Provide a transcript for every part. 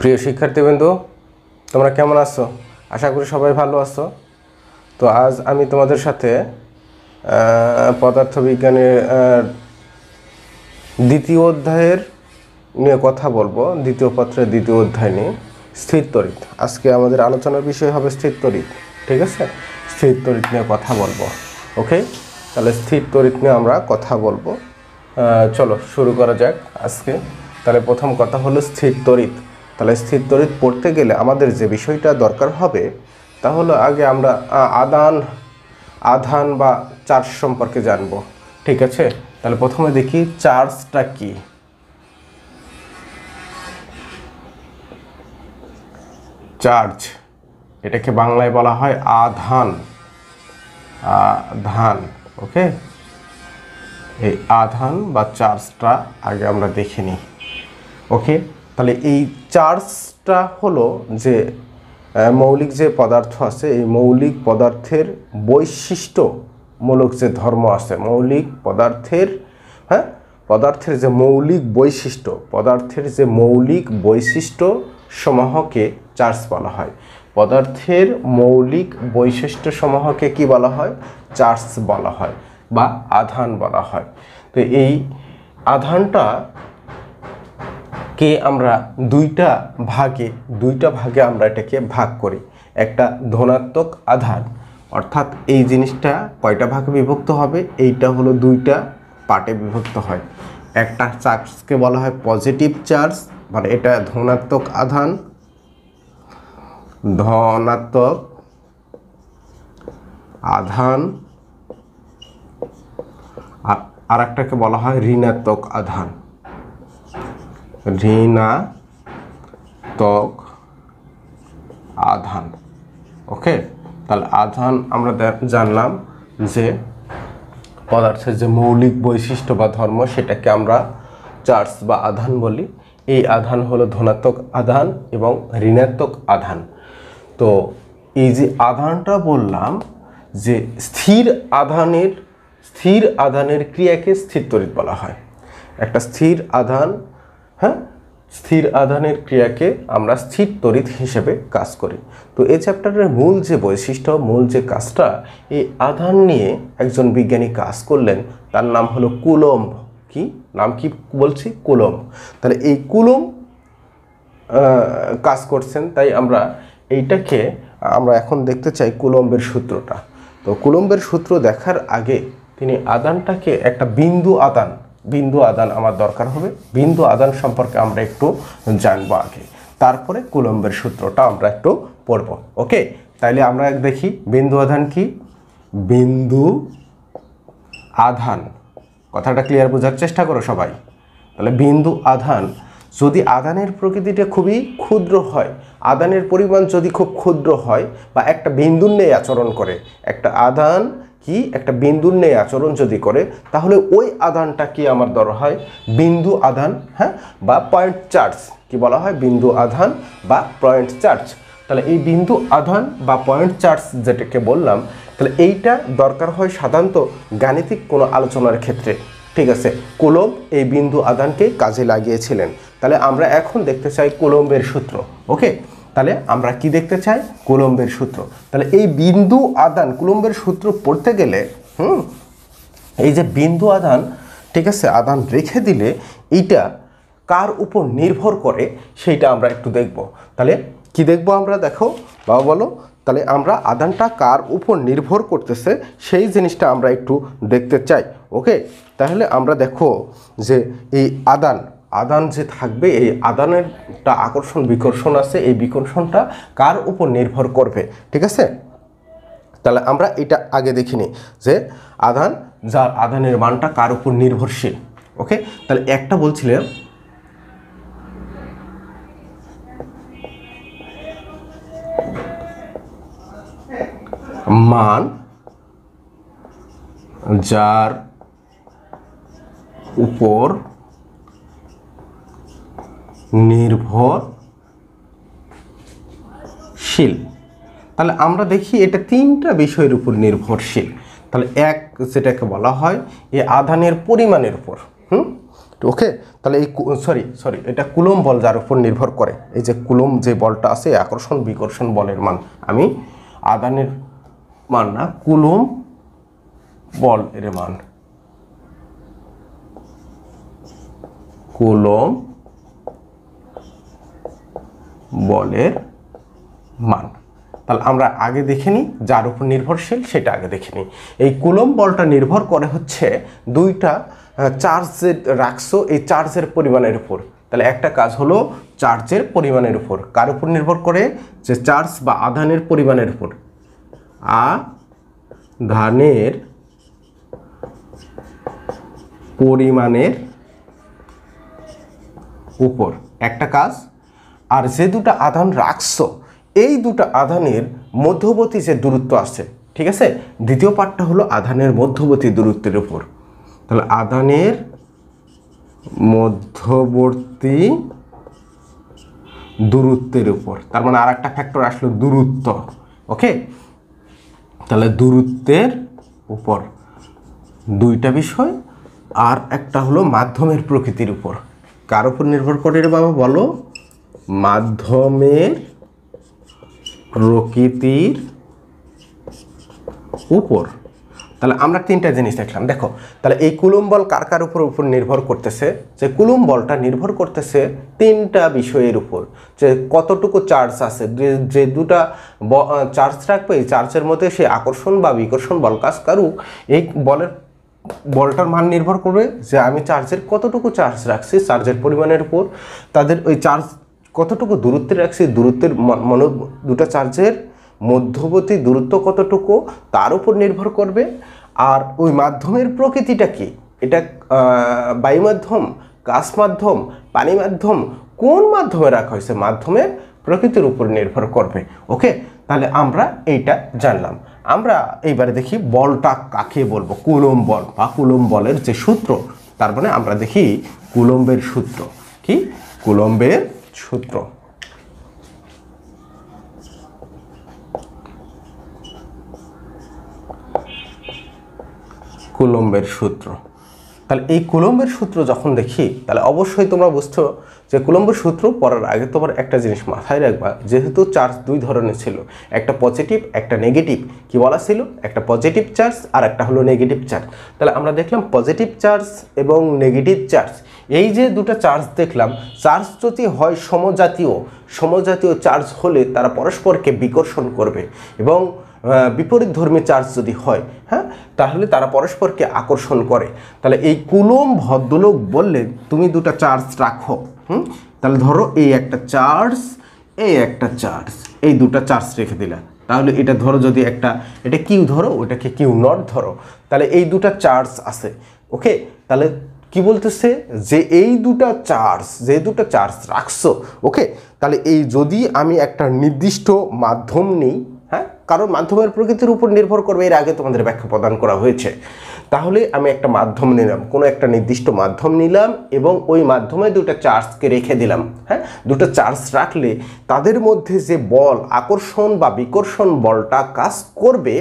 প্রিয় শিক্ষার্থীবৃন্দ, তোমরা কেমন আছো? আশা করি সবাই ভালো আছো। তো আজ আমি তোমাদের সাথে পদার্থবিজ্ঞানের দ্বিতীয় অধ্যায়ের নিয়ে কথা বলবো। দ্বিতীয় পত্রের দ্বিতীয় অধ্যায় নিয়ে স্থির তড়িৎ। আজকে আমাদের আলোচনার বিষয় হবে স্থির তড়িৎ। ঠিক আছে, স্থির তড়িৎ নিয়ে কথা বলবো। ওকে, তাহলে স্থির তড়িৎ নিয়ে আমরা কথা বলবো। চলো শুরু করা যাক আজকে। তাহলে প্রথম কথা হলো স্থির তড়িৎ। তাহলে স্থির তড়িৎ পড়তে গেলে আমাদের যে বিষয়টা দরকার হবে তা হলো আগে আমরা আধান বা চার্জ সম্পর্কে জানবো। ঠিক আছে, তাহলে প্রথমে দেখি চার্জটা কি। চার্জ এটাকে বাংলায় বলা হয় আধান। আধান, ওকে, এই আধান বা চার্জটা আগে আমরা দেখে নিই। ওকে, তাহলে এই চার্জটা হলো যে মৌলিক যে পদার্থ আছে, এই মৌলিক পদার্থের বৈশিষ্ট্যমূলক যে ধর্ম আছে, মৌলিক পদার্থের পদার্থের যে মৌলিক বৈশিষ্ট্য, পদার্থের যে মৌলিক বৈশিষ্ট্য সমূহকে চার্জ বলা হয়। পদার্থের মৌলিক বৈশিষ্ট্য সমূহকে কি বলা হয়? চার্জ বলা হয় বা আধান বলা হয়। তো এই আধানটা কে আমরা দুইটা ভাগে আমরা এটাকে ভাগ করি। একটা ধনাত্মক আধান, অর্থাৎ এই জিনিসটা কয়টা ভাগে বিভক্ত হবে? এইটা হলো দুইটা পার্টে বিভক্ত হয়। একটা চার্জকে বলা হয় পজিটিভ চার্জ, মানে এটা ধনাত্মক আধান, ধনাত্মক আধান। আর একটাকে বলা হয় ঋণাত্মক আধান, ঋণাত্মক আধান। ওকে, তাহলে আধান আমরা জানলাম যে পদার্থের যে মৌলিক বৈশিষ্ট্য বা ধর্ম, সেটাকে আমরা চার্জ বা আধান বলি। এই আধান হলো ধনাত্মক আধান এবং ঋণাত্মক আধান। তো এই যে আধানটা বললাম যে স্থির আধানের ক্রিয়াকে স্থির তড়িৎ বলা হয়। একটা স্থির আধান, স্থির আধানের ক্রিয়াকে আমরা স্থির তড়িৎ হিসেবে কাজ করি। তো এই চ্যাপ্টারের মূল যে বৈশিষ্ট্য, মূল যে কাজটা, এই আধান নিয়ে একজন বিজ্ঞানী কাজ করলেন, তার নাম হলো কুলম্ব। নাম কি বলছি? কুলম্ব। তাহলে এই কুলম্ব কাজ করছেন, তাই আমরা এইটাকে আমরা এখন দেখতে চাই কুলম্বের সূত্রটা। তো কুলম্বের সূত্র দেখার আগে তিনি আধানটাকে একটা বিন্দু আধান আমার দরকার হবে। বিন্দু আধান সম্পর্কে আমরা একটু জানবো আগে, তারপরে কুলম্বের সূত্রটা আমরা একটু পড়ব। ওকে, তাইলে আমরা দেখি বিন্দু আধান কি। বিন্দু আধান, কথাটা ক্লিয়ার বোঝার চেষ্টা করো সবাই। তাহলে বিন্দু আধান, যদি আধানের প্রকৃতিটা খুবই ক্ষুদ্র হয়, আধানের পরিমাণ যদি খুব ক্ষুদ্র হয় বা একটা বিন্দুর ন্যায় আচরণ করে, একটা আধান কি একটা বিন্দুর ন্যায় আচরণ যদি করে, তাহলে ওই আধানটা কি আমার ধরা হয় বিন্দু আধান, বা পয়েন্ট চার্জ। কি বলা হয়? বিন্দু আধান বা পয়েন্ট চার্জ। তাহলে এই বিন্দু আধান বা পয়েন্ট চার্জ যেটাকে বললাম, তাহলে এইটা দরকার হয় সাধারণত গাণিতিক কোনো আলোচনার ক্ষেত্রে। ঠিক আছে, কুলম্ব এই বিন্দু আধানকে কাজে লাগিয়েছিলেন। তাহলে আমরা এখন দেখতে চাই কুলম্বের সূত্র। ওকে, তাহলে আমরা কি দেখতে চাই? কুলম্বের সূত্র। তাহলে এই বিন্দু আধান, কুলম্বের সূত্র পড়তে গেলে এই যে বিন্দু আধান, ঠিক আছে, আধান রেখে দিলে এইটা কার উপর নির্ভর করে সেইটা আমরা একটু দেখব। তাহলে কি দেখব আমরা? দেখো বাবা, বলো। তাহলে আমরা আধানটা কার উপর নির্ভর করতেছে সেই জিনিসটা আমরা একটু দেখতে চাই। ওকে, তাহলে আমরা দেখো যে এই আধান যে থাকবে, এই আধানের আকর্ষণ বিকর্ষণ আছে, এই বিকর্ষণটা কার উপর নির্ভর করবে। ঠিক আছে, তাহলে আমরা এটা আগে দেখিনি যে আধানের মানটা কার উপর নির্ভরশীল। ওকে, তাহলে একটা বলছিলাম মান যার উপর নির্ভরশীল। তাহলে আমরা দেখি এটা তিনটা বিষয়ের উপর নির্ভরশীল। তাহলে এক, যেটাকে বলা হয় এই আধানের পরিমাণের উপর। ওকে, তাহলে এই সরি এটা কুলম্ব বল যার উপর নির্ভর করে, এই যে কুলম্ব যে বলটা আছে আকর্ষণ বিকর্ষণ বলের মান, আমি আদানের মান না কুলম্ব বল এর মান, কুলম্ব বলের মান। তাহলে আমরা আগে দেখে নিই যার উপর নির্ভরশীল সেটা আগে দেখে নিই। এই কুলম্ব বলটা নির্ভর করে হচ্ছে দুইটা চার্জের রাখছো এই চার্জের পরিমাণের উপর। তাহলে একটা কাজ হলো চার্জের পরিমাণের উপর, কার উপর নির্ভর করে, যে চার্জ বা আধানের পরিমাণের উপর, আধানের পরিমাণের উপর একটা কাজ। আর যে দুটা আধান রাখছো এই দুটা আধানের মধ্যবর্তী যে দূরত্ব আছে, ঠিক আছে, দ্বিতীয় পার্টটা হলো আধানের মধ্যবর্তী দূরত্বের উপর। তাহলে আধানের মধ্যবর্তী দূরত্বের উপর, তার মানে আর একটা ফ্যাক্টর আসলো দূরত্ব। ওকে, তাহলে দূরত্বের উপর দুইটা বিষয়, আর একটা হলো মাধ্যমের প্রকৃতির উপর। কার উপর নির্ভর করে রে বাবা বলো? মাধ্যমের প্রকৃতির উপর। তাহলে আমরা তিনটা জিনিস দেখলাম। দেখো তাহলে এই কুলম্ব বল কার কার উপর নির্ভর করতেছে, যে কুলম্ব বলটা নির্ভর করতেছে তিনটা বিষয়ের উপর, যে কতটুকু চার্জ আছে, যে দুটা চার্জ রাখবে এই চার্জের মধ্যে সে আকর্ষণ বা বিকর্ষণ বল কাজ করুক, এই বলটার মান নির্ভর করবে যে আমি চার্জের কতটুকু চার্জ রাখছি চার্জের পরিমাণের উপর, তাদের ওই চার্জ কতটুকু দূরত্বে রাখছি দূরত্বের দুটা চার্জের মধ্যবর্তী দূরত্ব কতটুকু তার উপর নির্ভর করবে। আর ওই মাধ্যমের প্রকৃতিটা কি, এটা বায়ু মাধ্যম, গ্যাস মাধ্যম, পানি মাধ্যম, কোন মাধ্যমে রাখা হয়েছে মাধ্যমের প্রকৃতির উপর নির্ভর করবে। ওকে, তাহলে আমরা এইটা জানলাম। আমরা এইবারে দেখি বলটা কাকে বলবো, কুলম্ব বল বা কুলম্ব বলের যে সূত্র। তার মানে আমরা দেখি কুলম্বের সূত্র কি, কুলম্বের সূত্র। কুলম্বের সূত্র। তাহলে এই কুলম্বের সূত্র যখন দেখি তাহলে অবশ্যই তোমরা বুঝছো যে কুলম্বের সূত্র পড়ার আগে তোমার একটা জিনিস মাথায় রাখবা, যেহেতু চার্জ দুই ধরনের ছিল, একটা পজিটিভ একটা নেগেটিভ। কি বলা ছিল? একটা পজিটিভ চার্জ আর একটা হলো নেগেটিভ চার্জ। তাহলে আমরা দেখলাম পজিটিভ চার্জ এবং নেগেটিভ চার্জ, এই যে দুটো চার্জ দেখলাম, চার্জ যদি হয় সমজাতীয় চার্জ হলে তারা পরস্পরকে বিকর্ষণ করবে, এবং বিপরীতধর্মী চার্জ যদি হয়, হ্যাঁ, তাহলে তারা পরস্পরকে আকর্ষণ করে। তাহলে এই কুলম্ব ভদ্রলোক বললে তুমি দুটো চার্জ রাখো, তাহলে ধরো এই একটা চার্জ এই একটা চার্জ, এই দুটো চার্জ রেখে দিলা, তাহলে এটা ধরো যদি একটা এটা কিউ ধরো ওটাকে কিউ নট ধরো, তাহলে এই দুটো চার্জ আছে। ওকে, তাহলে কি বলতেছে যে এই দুটো চার্জ রাখছো, ওকে, তাহলে এই যদি আমি একটা নির্দিষ্ট মাধ্যম নিই, হ্যাঁ, কারণ মাধ্যমের প্রকৃতির উপর নির্ভর করবে, এর আগে তোমাদের ব্যাখ্যা প্রদান করা হয়েছে। তাহলে আমি একটা মাধ্যম নিলাম, কোনো একটা নির্দিষ্ট মাধ্যম নিলাম এবং ওই মাধ্যমে দুটো চার্জকে রেখে দিলাম। হ্যাঁ, দুটো চার্জ রাখলে তাদের মধ্যে যে বল আকর্ষণ বা বিকর্ষণ বলটা কাজ করবে,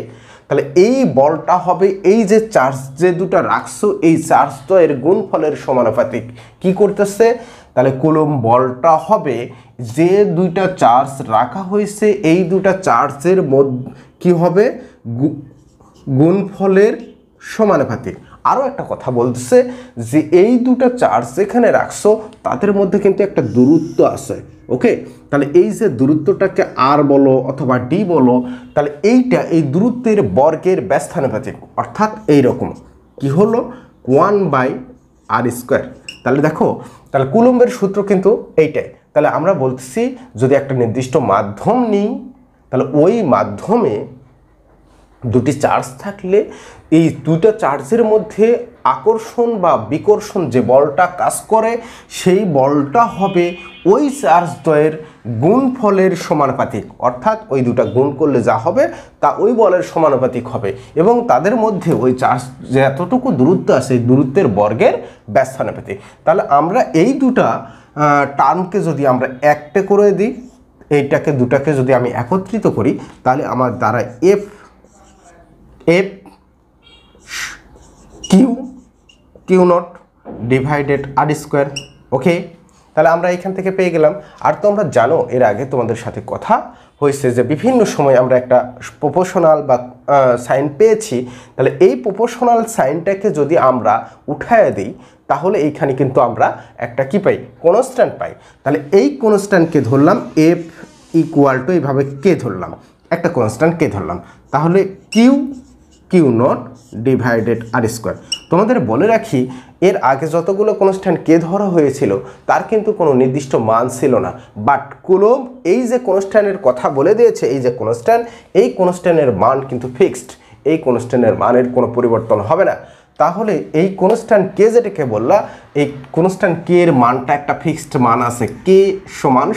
তাহলে এই বলটা হবে এই যে চার্জ যে দুটো রাখছো এই চার্জ তো এর গুণফলের সমানুপাতিক। কি করতেছে? তাহলে কুলম্ব বলটা হবে যে দুইটা চার্জ রাখা হয়েছে এই দুটা চার্জের মধ্যে কি হবে, গুণফলের সমানুপাতিক। আরও একটা কথা বলতেছে যে এই দুটো চার্জ যেখানে রাখছো তাদের মধ্যে কিন্তু একটা দূরত্ব আছে। ওকে, তাহলে এই যে দূরত্বটাকে আর বলো অথবা ডি বলো, তাহলে এইটা এই দূরত্বের বর্গের ব্যস্তানুপাতিক, অর্থাৎ এইরকম কি হলো 1/r²। তাহলে দেখো, তাহলে কুলম্বের সূত্র কিন্তু এইটাই। তাহলে আমরা বলতেছি যদি একটা নির্দিষ্ট মাধ্যম নিই, তাহলে ওই মাধ্যমে দুটি চার্জ থাকলে এই দুটো চার্জের মধ্যে আকর্ষণ বা বিকর্ষণ যে বলটা কাজ করে সেই বলটা হবে ওই চার্জ দ্বয়ের গুণফলের সমানুপাতিক, অর্থাৎ ওই দুটা গুণ করলে যা হবে তা ওই বলের সমানুপাতিক হবে, এবং তাদের মধ্যে ওই চার্জ যে এতটুকু দূরত্ব আছে এই দূরত্বের বর্গের ব্যস্তানুপাতিক। তাহলে আমরা এই দুটা টার্মকে যদি আমরা একটা করে দিই, এইটাকে দুটাকে যদি আমি একত্রিত করি, তাহলে আমার দ্বারা F Q naught divided R square. Okay, তাহলে আমরা এখান থেকে পেয়ে গেলাম। আর তোমরা জানো এর আগে তোমাদের সাথে কথা হয়েছে যে বিভিন্ন সময় আমরা একটা প্রপোর্শনাল বা সাইন পেয়েছি, তাহলে এই প্রপোর্শনাল সাইনটাকে যদি আমরা উঠায় দিই তাহলে এইখানে কিন্তু আমরা একটা কি পাই, কনস্ট্যান্ট পাই। তাহলে এই কনস্ট্যান্টকে ধরলাম এফ ইকুয়াল টু এইভাবে কে ধরলাম, একটা কনস্ট্যান্ট কে ধরলাম, তাহলে Q naught divided R square. তোমাদের বলে রাখি এর আগে যতগুলো কনস্ট্যান্ট কে ধরা হয়েছিল তার কিন্তু কোনো নির্দিষ্ট মান ছিল না, বাট কুলম্ব এই যে কনস্ট্যান্টের কথা বলে দিয়েছে, এই যে কনস্ট্যান্ট, এই কনস্ট্যান্টের মান কিন্তু ফিক্সড, এই কনস্ট্যান্টের মানের কোনো পরিবর্তন হবে না। তাহলে এই কনস্ট্যান্ট কে যেটাকে বললা, এই কনস্ট্যান্ট কে এর মানটা একটা ফিক্সড মান আছে, কে সমান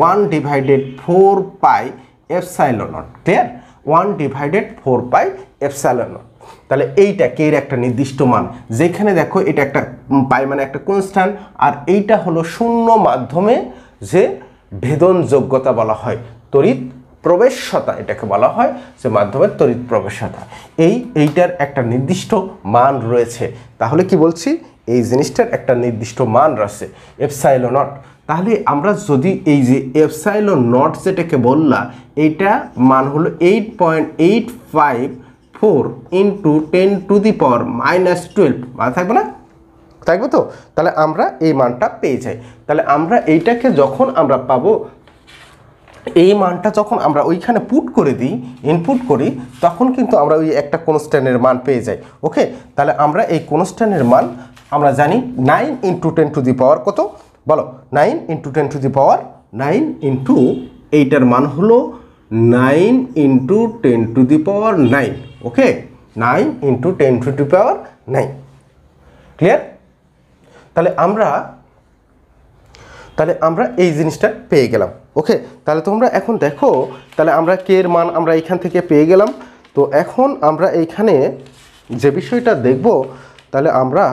1 divided 4 pi epsilon naught. Clear? 1 divided 4 pi epsilon not. তাহলে এইটা কে এর একটা নির্দিষ্ট মান, যেখানে দেখো এটা একটা পাই মানে একটা কনস্ট্যান্ট, আর এইটা হলো শূন্য মাধ্যমে যে ভেদন যোগ্যতা বলা হয়, তড়িৎ প্রবেশ্যতা এটাকে বলা হয়, যে মাধ্যমের তড়িৎ প্রবেশ্যতা। এইটার একটা নির্দিষ্ট মান রয়েছে। তাহলে কি বলছি, এই জিনিসটার একটা নির্দিষ্ট মান রয়েছে এপসাইলন নট। তাহলে আমরা যদি এই যে এপসাইলন নট যেটাকে বললাম, এইটা মান হলো 8.854 ইন্টু 10⁻⁻12, মানে থাকবে না, থাকবে তো? তাহলে আমরা এই মানটা পেয়ে যাই। তাহলে আমরা এইটাকে যখন আমরা পাবো, এই মানটা যখন আমরা ওইখানে পুট করে দিই, ইনপুট করি, তখন কিন্তু আমরা ওই একটা কনস্ট্যান্টের মান পেয়ে যাই। ওকে, তাহলে আমরা এই কনস্ট্যান্টের মান আমরা জানি 9 ইন্টু 10⁻, কত বলো, 9 ইন্টু 10⁻9 ইন্টু এইটার মান হলো 9 ইন্টু 10⁻9। ওকে, 9 ইন্টু 10⁻9। ক্লিয়ার? তাহলে আমরা এই জিনিসটা পেয়ে গেলাম। ওকে, তাহলে তোমরা এখন দেখো, তাহলে আমরা কে এর মান আমরা এইখান থেকে পেয়ে গেলাম। তো এখন আমরা এইখানে যে বিষয়টা দেখব, তাহলে আমরা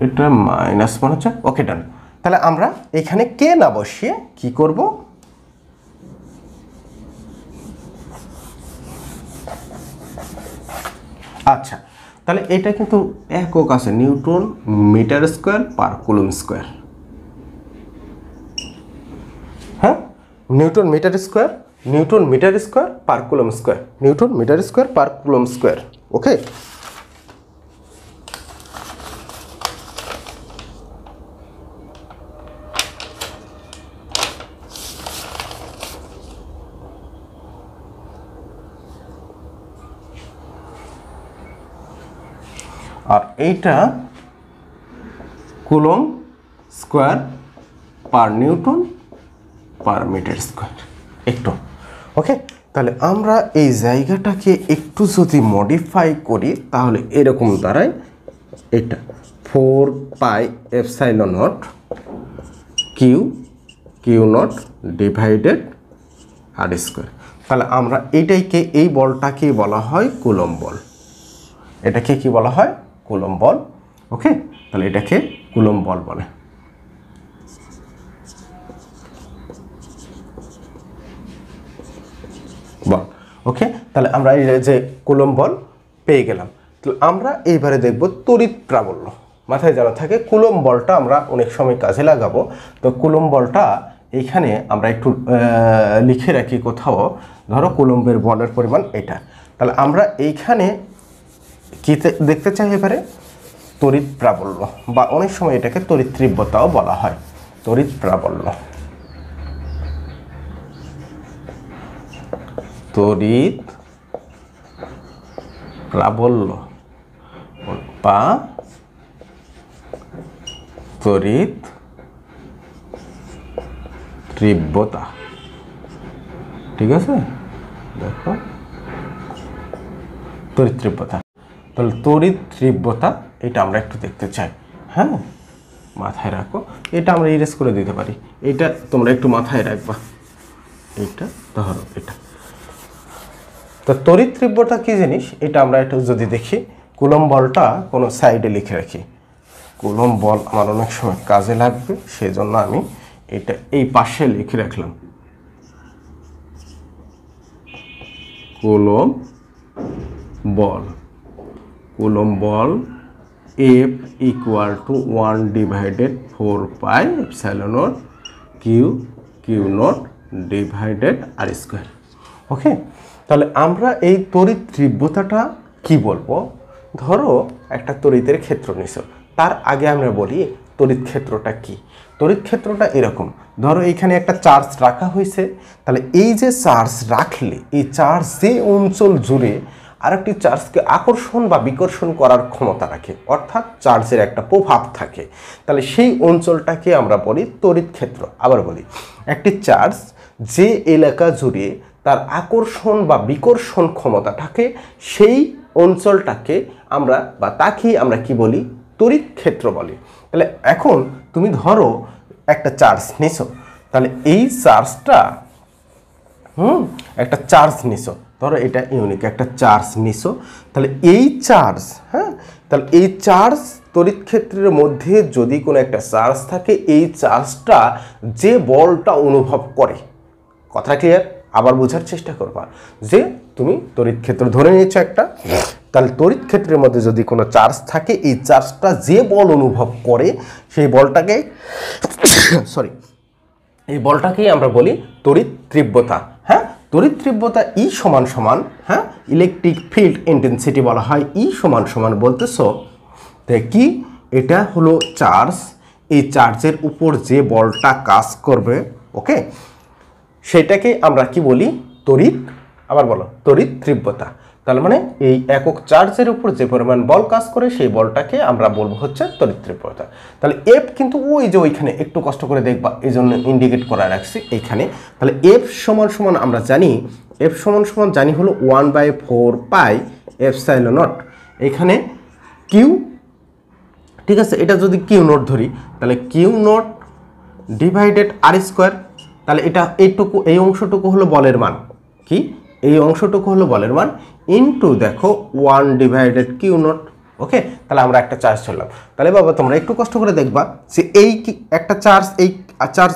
এটা মাইনাস মনে হচ্ছে। ওকে, ডান। তাহলে আমরা এখানে কে না বসিয়ে কি করব, আচ্ছা, তাহলে এটা কিন্তু একক আছে, newton metre square per coulomb square. হ্যাঁ, newton metre square per coulomb square, newton metre square per coulomb square. Okay, আর এইটা coulomb square per newton per metre square. একটু ওকে, তাহলে আমরা এই জায়গাটাকে একটু যদি মডিফাই করি তাহলে এরকম দাঁড়ায়, এটা 4 pi epsilon naught Q naught divided R square. তাহলে আমরা এইটাকে, এই বলটাকে বলা হয় কুলম বল, এটাকে কি বলা হয়, কুলম বল। ওকে, তাহলে এটাকে কুলম বল বলে। বল। ওকে, তাহলে আমরা এই যে কুলম বল পেয়ে গেলাম। তো আমরা এইবারে দেখব তড়িৎ প্রাবল্য। মাথায় জানা থাকে কুলম বলটা আমরা অনেক সময় কাজে লাগাবো। তো কুলম বলটা এইখানে আমরা একটু লিখে রাখি কোথাও, ধরো কুলম্বের বলের পরিমাণ এটা। তাহলে আমরা এইখানে কি দেখতে চাই এবারে, তড়িৎ প্রাবল্য, বা অনেক সময় এটাকে তড়িৎ তীব্রতাও বলা হয়, তড়িৎ প্রাবল্য। তড়িৎ প্রাবল্য বা তড়িৎ তীব্রতা। ঠিক আছে, দেখো তড়িৎ তীব্রতা। তাহলে তড়িৎ তীব্রতা এটা আমরা একটু দেখতে চাই। হ্যাঁ, মাথায় রাখো, এটা আমরা ইরেজ করে দিতে পারি, এটা তোমরা একটু মাথায় রাখবা। এইটা ধরো এটা, তো তড়িৎ তীব্রতা কি জিনিস এটা আমরা একটু যদি দেখি, কুলম বলটা কোনো সাইডে লিখে রাখি। কুলম বল আমার অনেক সময় কাজে লাগবে, সেই জন্য আমি এটা এই পাশে লিখে রাখলাম। কুলম বল, কুলম্ব বল F equal to 1/4πε0 Q naught divided R square. Okay, তাহলে আমরা এই তড়িৎ তীব্রতাটা কি বলবো? ধরো একটা তড়িতের ক্ষেত্র নিছো, তার আগে আমরা বলি তড়িৎ ক্ষেত্রটা কি। তড়িৎ ক্ষেত্রটা এরকম, ধরো এইখানে একটা চার্জ রাখা হয়েছে, তাহলে এই যে চার্জ রাখলে এই চার্জ যে অঞ্চল জুড়ে আরেকটি চার্জকে আকর্ষণ বা বিকর্ষণ করার ক্ষমতা রাখে, অর্থাৎ চার্জের একটা প্রভাব থাকে, তাহলে সেই অঞ্চলটাকে আমরা বলি তড়িৎ ক্ষেত্র। আবার বলি, একটি চার্জ যে এলাকা জুড়ে তার আকর্ষণ বা বিকর্ষণ ক্ষমতা থাকে, সেই অঞ্চলটাকে আমরা বা তাকেই আমরা কি বলি? তড়িৎ ক্ষেত্র বলি। তাহলে এখন তুমি ধরো একটা চার্জ নিছো, তাহলে এই চার্জটা একটা চার্জ নিছো, ধরো এটা ইউনিক একটা চার্জ নিছো, তাহলে এই চার্জ, হ্যাঁ, তাহলে এই চার্জ তড়িৎ ক্ষেত্রের মধ্যে যদি কোনো একটা চার্জ থাকে, এই চার্জটা যে বলটা অনুভব করে, কথা ক্লিয়ার? আবার বোঝার চেষ্টা করবা যে তুমি তড়িৎ ক্ষেত্র ধরে নিয়েছো একটা, তাহলে তড়িৎ ক্ষেত্রের মধ্যে যদি কোনো চার্জ থাকে, এই চার্জটা যে বল অনুভব করে সেই বলটাকে সরি এই বলটাকেই আমরা বলি তড়িৎ তীব্রতা। হ্যাঁ, তড়িৎ তীব্রতা ই সমান সমান, হ্যাঁ, ইলেকট্রিক ফিল্ড ইন্টেন্সিটি বলা হয়। ই সমান সমান বলতেছো কি? এটা হলো চার্জ, এই চার্জের উপর যে বলটা কাজ করবে, ওকে, সেটাকে আমরা কি বলি? তড়িৎ। আবার বলো, তড়িৎ তীব্রতা। তার মানে এই একক চার্জের উপর যে পরিমাণ বল কাজ করে সেই বলটাকে আমরা বলবো হচ্ছে তড়িৎ তীব্রতা। তাহলে এফ কিন্তু ওই যে ওইখানে একটু কষ্ট করে দেখবা, এই জন্য ইন্ডিকেট করা রাখছি এইখানে। তাহলে এফ সমান সমান আমরা জানি, এফ সমান সমান জানি হলো 1/4πε0। এখানে কিউ, ঠিক আছে, এটা যদি কিউ নট ধরি, তাহলে Q naught divided R square. তাহলে এটা এইটুকু, এই অংশটুকু হলো বলের মান, কি এই অংশটুকু হলো বলের মান, ইনটু দেখো 1/কিউ নট। ওকে, তাহলে আমরা একটা চার্জ ধরলাম। তাহলে বাবা তোমরা একটু কষ্ট করে দেখবা যে এই কি একটা চার্জ, এই চার্জ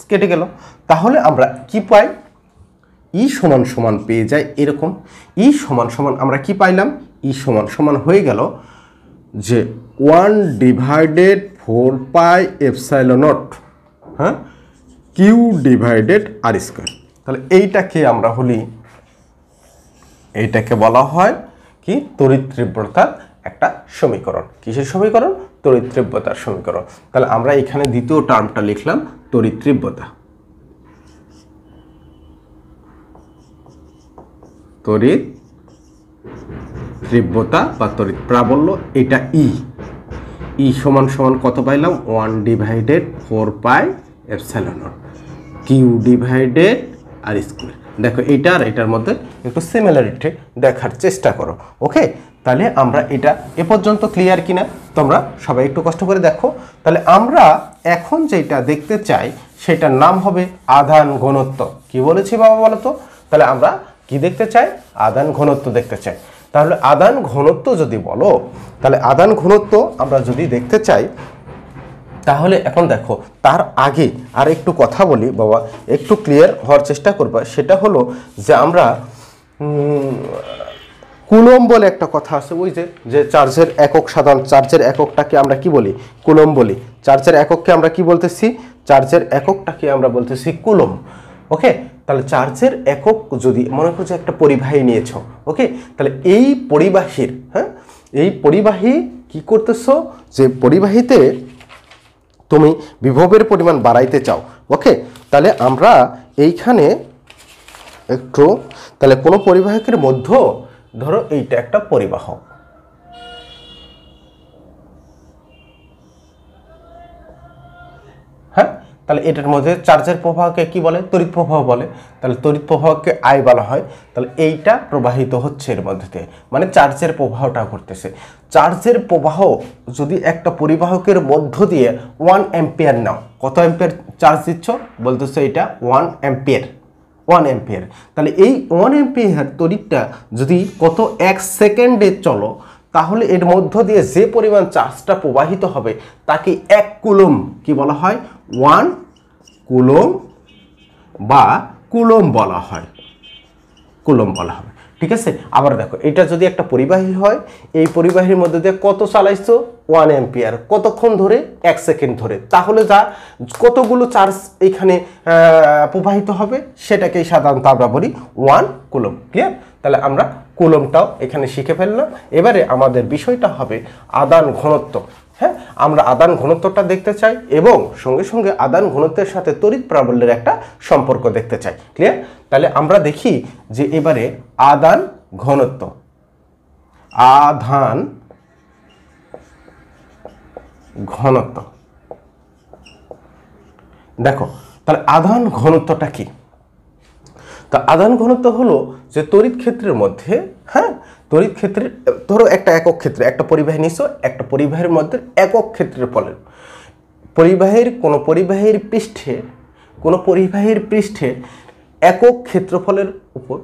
কেটে গেল, তাহলে আমরা কি পাই? ই সমান সমান পেয়ে যাই এরকম। ই সমান সমান আমরা কি পাইলাম? ই সমান সমান হয়ে গেল যে 1/4πε0, হ্যাঁ, কিউ ডিভাইডেড আর স্কোয়ার। তাহলে এইটাকে আমরা বলি, এইটাকে বলা হয় কি? তড়িৎ তীব্রতার একটা সমীকরণ। কিসের সমীকরণ? তড়িৎ তীব্রতার সমীকরণ। তাহলে আমরা এখানে দ্বিতীয় টার্মটা লিখলাম তড়িৎ তীব্রতা। তড়িৎ তীব্রতা বা তড়িৎ প্রাবল্য, এটা ই। ই সমান সমান কত পাইলাম? 1/4πε0 কিউ ডিভাইডেড আর স্কোয়ার। দেখো এইটা আর এটার মধ্যে একটু সিমিলারিটি দেখার চেষ্টা করো। ওকে, তাহলে আমরা এটা এ পর্যন্ত ক্লিয়ার কিনা তোমরা সবাই একটু কষ্ট করে দেখো। তাহলে আমরা এখন যেটা দেখতে চাই সেটার নাম হবে আধান ঘনত্ব। কি বলেছি বাবা বলো তো? তাহলে আমরা কি দেখতে চাই? আধান ঘনত্ব দেখতে চাই। তাহলে আধান ঘনত্ব যদি বলো, তাহলে আধান ঘনত্ব আমরা যদি দেখতে চাই, তাহলে এখন দেখো তার আগে আর একটু কথা বলি বাবা, একটু ক্লিয়ার হওয়ার চেষ্টা করবা। সেটা হলো যে আমরা কুলম্ব বলে একটা কথা আছে, ওই যে চার্জের একক, সাধারণ চার্জের এককটাকে আমরা কি বলি? কুলম্ব বলি। চার্জের একককে আমরা কি বলতেছি? চার্জের এককটাকে আমরা বলতেছি কুলম্ব। ওকে, তাহলে চার্জের একক যদি মনে করো যে একটা পরিবাহী নিয়েছো, ওকে, তাহলে এই পরিবাহীর, হ্যাঁ, এই পরিবাহী কি করতেছো? যে পরিবাহীতে তুমি বিভবের পরিমাণ বাড়াইতে চাও। ওকে, তাহলে আমরা এইখানে একটু, তাহলে কোনো পরিবাহকের মধ্যে ধরো এইটা একটা পরিবাহক, হ্যাঁ, তাহলে এটার মধ্যে চার্জের প্রবাহকে কি বলে? তড়িৎ প্রবাহ বলে। তাহলে তড়িৎ প্রবাহকে আই বলা হয়। তাহলে এইটা প্রবাহিত হচ্ছে এর মধ্যে দিয়ে, মানে চার্জের প্রবাহটা ঘটতেছে। চার্জের প্রবাহ যদি একটা পরিবাহকের মধ্য দিয়ে 1 অ্যাম্পিয়ার নাও, কত অ্যাম্পিয়ার চার্জ দিচ্ছ? বলতেছে এটা 1 অ্যাম্পিয়ার, 1 অ্যাম্পিয়ার। তাহলে এই 1 অ্যাম্পিয়ার তড়িৎটা যদি কত 1 সেকেন্ডে চলো, তাহলে এর মধ্য দিয়ে যে পরিমাণ চার্জটা প্রবাহিত হবে তাকে 1 কুলম্ব কি বলা হয়? 1 কুলম্ব বা কুলম্ব বলা হয়, কুলম্ব বলা হবে। ঠিক আছে। আবার দেখো এটা যদি একটা পরিবাহী হয়, এই পরিবাহীর মধ্যে দিয়ে কত চালাইছো 1 অ্যাম্পিয়ার, কতক্ষণ ধরে 1 সেকেন্ড ধরে, তাহলে যা কতগুলো চার্জ এখানে প্রবাহিত হবে সেটাকেই সাধারণত আমরা বলি 1 কুলম্ব। ক্লিয়ার? তাহলে আমরা কুলম্বটাও এখানে শিখে ফেললাম। এবারে আমাদের বিষয়টা হবে আদান ঘনত্ব। হ্যাঁ, আমরা আদান ঘনত্বটা দেখতে চাই এবং সঙ্গে সঙ্গে আদান ঘনত্বের সাথে তড়িৎ প্রাবল্যের একটা সম্পর্ক দেখতে চাই। ক্লিয়ার? তাহলে আমরা দেখি যে এবারে আদান ঘনত্ব, আধান ঘনত্ব দেখো, তাহলে আধান ঘনত্বটা কি? তা আধান ঘনত্ব হলো যে তড়িৎ ক্ষেত্রের মধ্যে, হ্যাঁ, তড়িৎ ক্ষেত্রে ধরো একটা একক ক্ষেত্রে একটা পরিবাহী নিছো, একটা পরিবাহীর মধ্যে একক ক্ষেত্রের ফলে কোনো পরিবাহীর পৃষ্ঠে একক ক্ষেত্রফলের উপর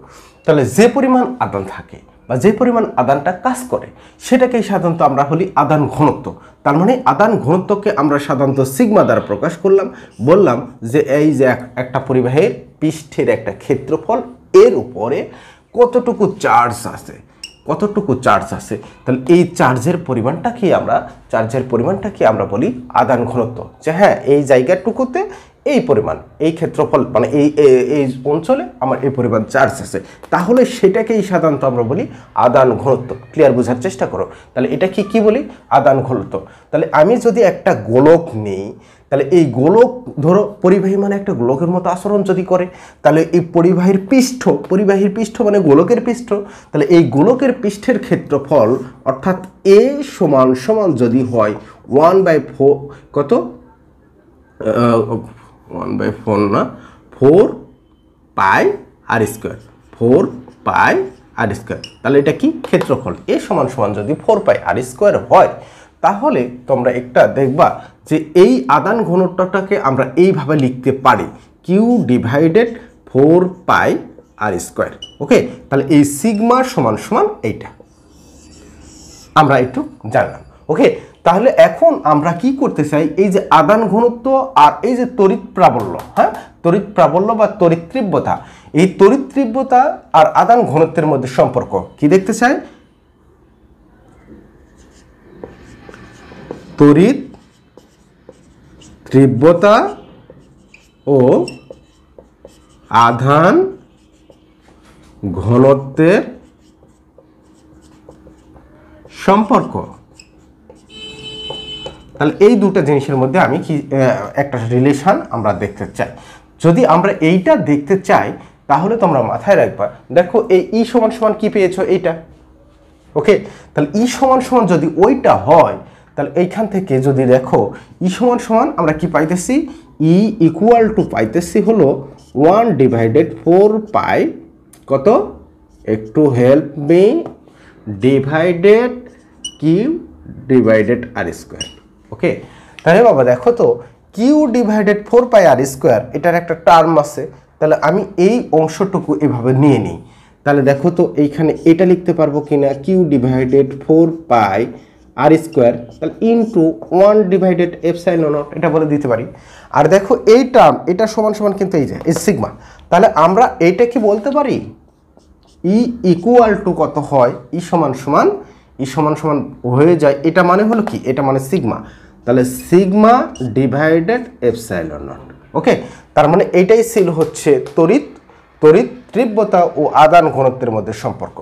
তাহলে যে পরিমাণ আদান থাকে বা যে পরিমাণ আদানটা কাজ করে সেটাকেই সাধারণত আমরা বলি আদান ঘনত্ব। তার মানে আদান ঘনত্বকে আমরা সাধারণত সিগমা দ্বারা প্রকাশ করলাম। বললাম যে এই যে একটা পরিবাহীর পৃষ্ঠের একটা ক্ষেত্রফল, এর উপরে কতটুকু চার্জ আছে, তাহলে এই চার্জের পরিমাণটাকে আমরা বলি আদান ঘনত্ব। যে হ্যাঁ, এই জায়গাটুকুতে এই পরিমাণ, এই ক্ষেত্রফল মানে এই অঞ্চলে আমার এই পরিমাণ চার্জ আছে, তাহলে সেটাকেই সাধারণত আমরা বলি আদান ঘনত্ব। ক্লিয়ার? বোঝার চেষ্টা করো। তাহলে এটা কি বলি? আদান ঘনত্ব। তাহলে আমি যদি একটা গোলক নিই, তাহলে এই গোলক ধরো পরিবাহী মানে একটা গোলকের মতো আচরণ যদি করে, তাহলে এই পরিবাহীর পৃষ্ঠ মানে গোলকের পৃষ্ঠ, তাহলে এই গোলকের পৃষ্ঠের ক্ষেত্রফল অর্থাৎ এ সমান যদি হয় 1/4 কত 1/4 না 4 pi R square, 4 pi R square. তাহলে এটা কি? ক্ষেত্রফল। এ সমান যদি 4 পাই আর স্কোয়ার হয়, তাহলে তোমরা একটা দেখবা যে এই আদান ঘনত্বটাকে আমরা এইভাবে লিখতে পারি, Q divided 4 pi R square. Okay, তাহলে এই সিগমা সমান এইটা আমরা একটু জানলাম। ওকে, তাহলে এখন আমরা কি করতে চাই? এই যে আদান ঘনত্ব আর এই যে তড়িৎ প্রাবল্য, হ্যাঁ, তড়িৎ প্রাবল্য বা তড়িৎ তীব্রতা, এই তড়িৎ তীব্রতা আর আদান ঘনত্বের মধ্যে সম্পর্ক কি দেখতে চাই? তড়িৎ তীব্রতা ও আধান ঘনত্বের সম্পর্ক। তাহলে এই দুটো জিনিসের মধ্যে আমি কি একটা রিলেশন আমরা দেখতে চাই। যদি আমরা এইটা দেখতে চাই তাহলে তোমরা মাথায় রাখবা, দেখো এই ই সমান কি পেয়েছো? এইটা। ওকে, তাহলে ই সমান যদি ওইটা হয়, তাহলে এইখান থেকে যদি দেখো ই সমান আমরা কি পাইতেছি? ই ইকুয়াল টু পাইতেছি হলো 1/4 পাই কত, একটু help me, divided Q divided R square. Okay, তাহলে বাবা দেখো তো Q divided 4 pi R square এটার একটা টার্ম আছে, তাহলে আমি এই অংশটুকু এভাবে নিয়ে নিই। তাহলে দেখো তো এইখানে এটা লিখতে পারবো কিনা, Q divided 4 pi R square, তাহলে ইন্টু 1/ε0 এটা বলে দিতে পারি। আর দেখো এই টার্ম এটা সমান কিন্তু এই যে এই সিগমা, তাহলে আমরা এইটা কি বলতে পারি? ই ইকুয়াল টু কত হয়? ই সমান হয়ে যায়, এটা মানে হলো কি? এটা মানে সিগমা, তাহলে সিগমা ডিভাইডেড ε0। ওকে, তার মানে এইটাই ছিল হচ্ছে তড়িৎ তীব্রতা ও আদান ঘনত্বের মধ্যে সম্পর্ক।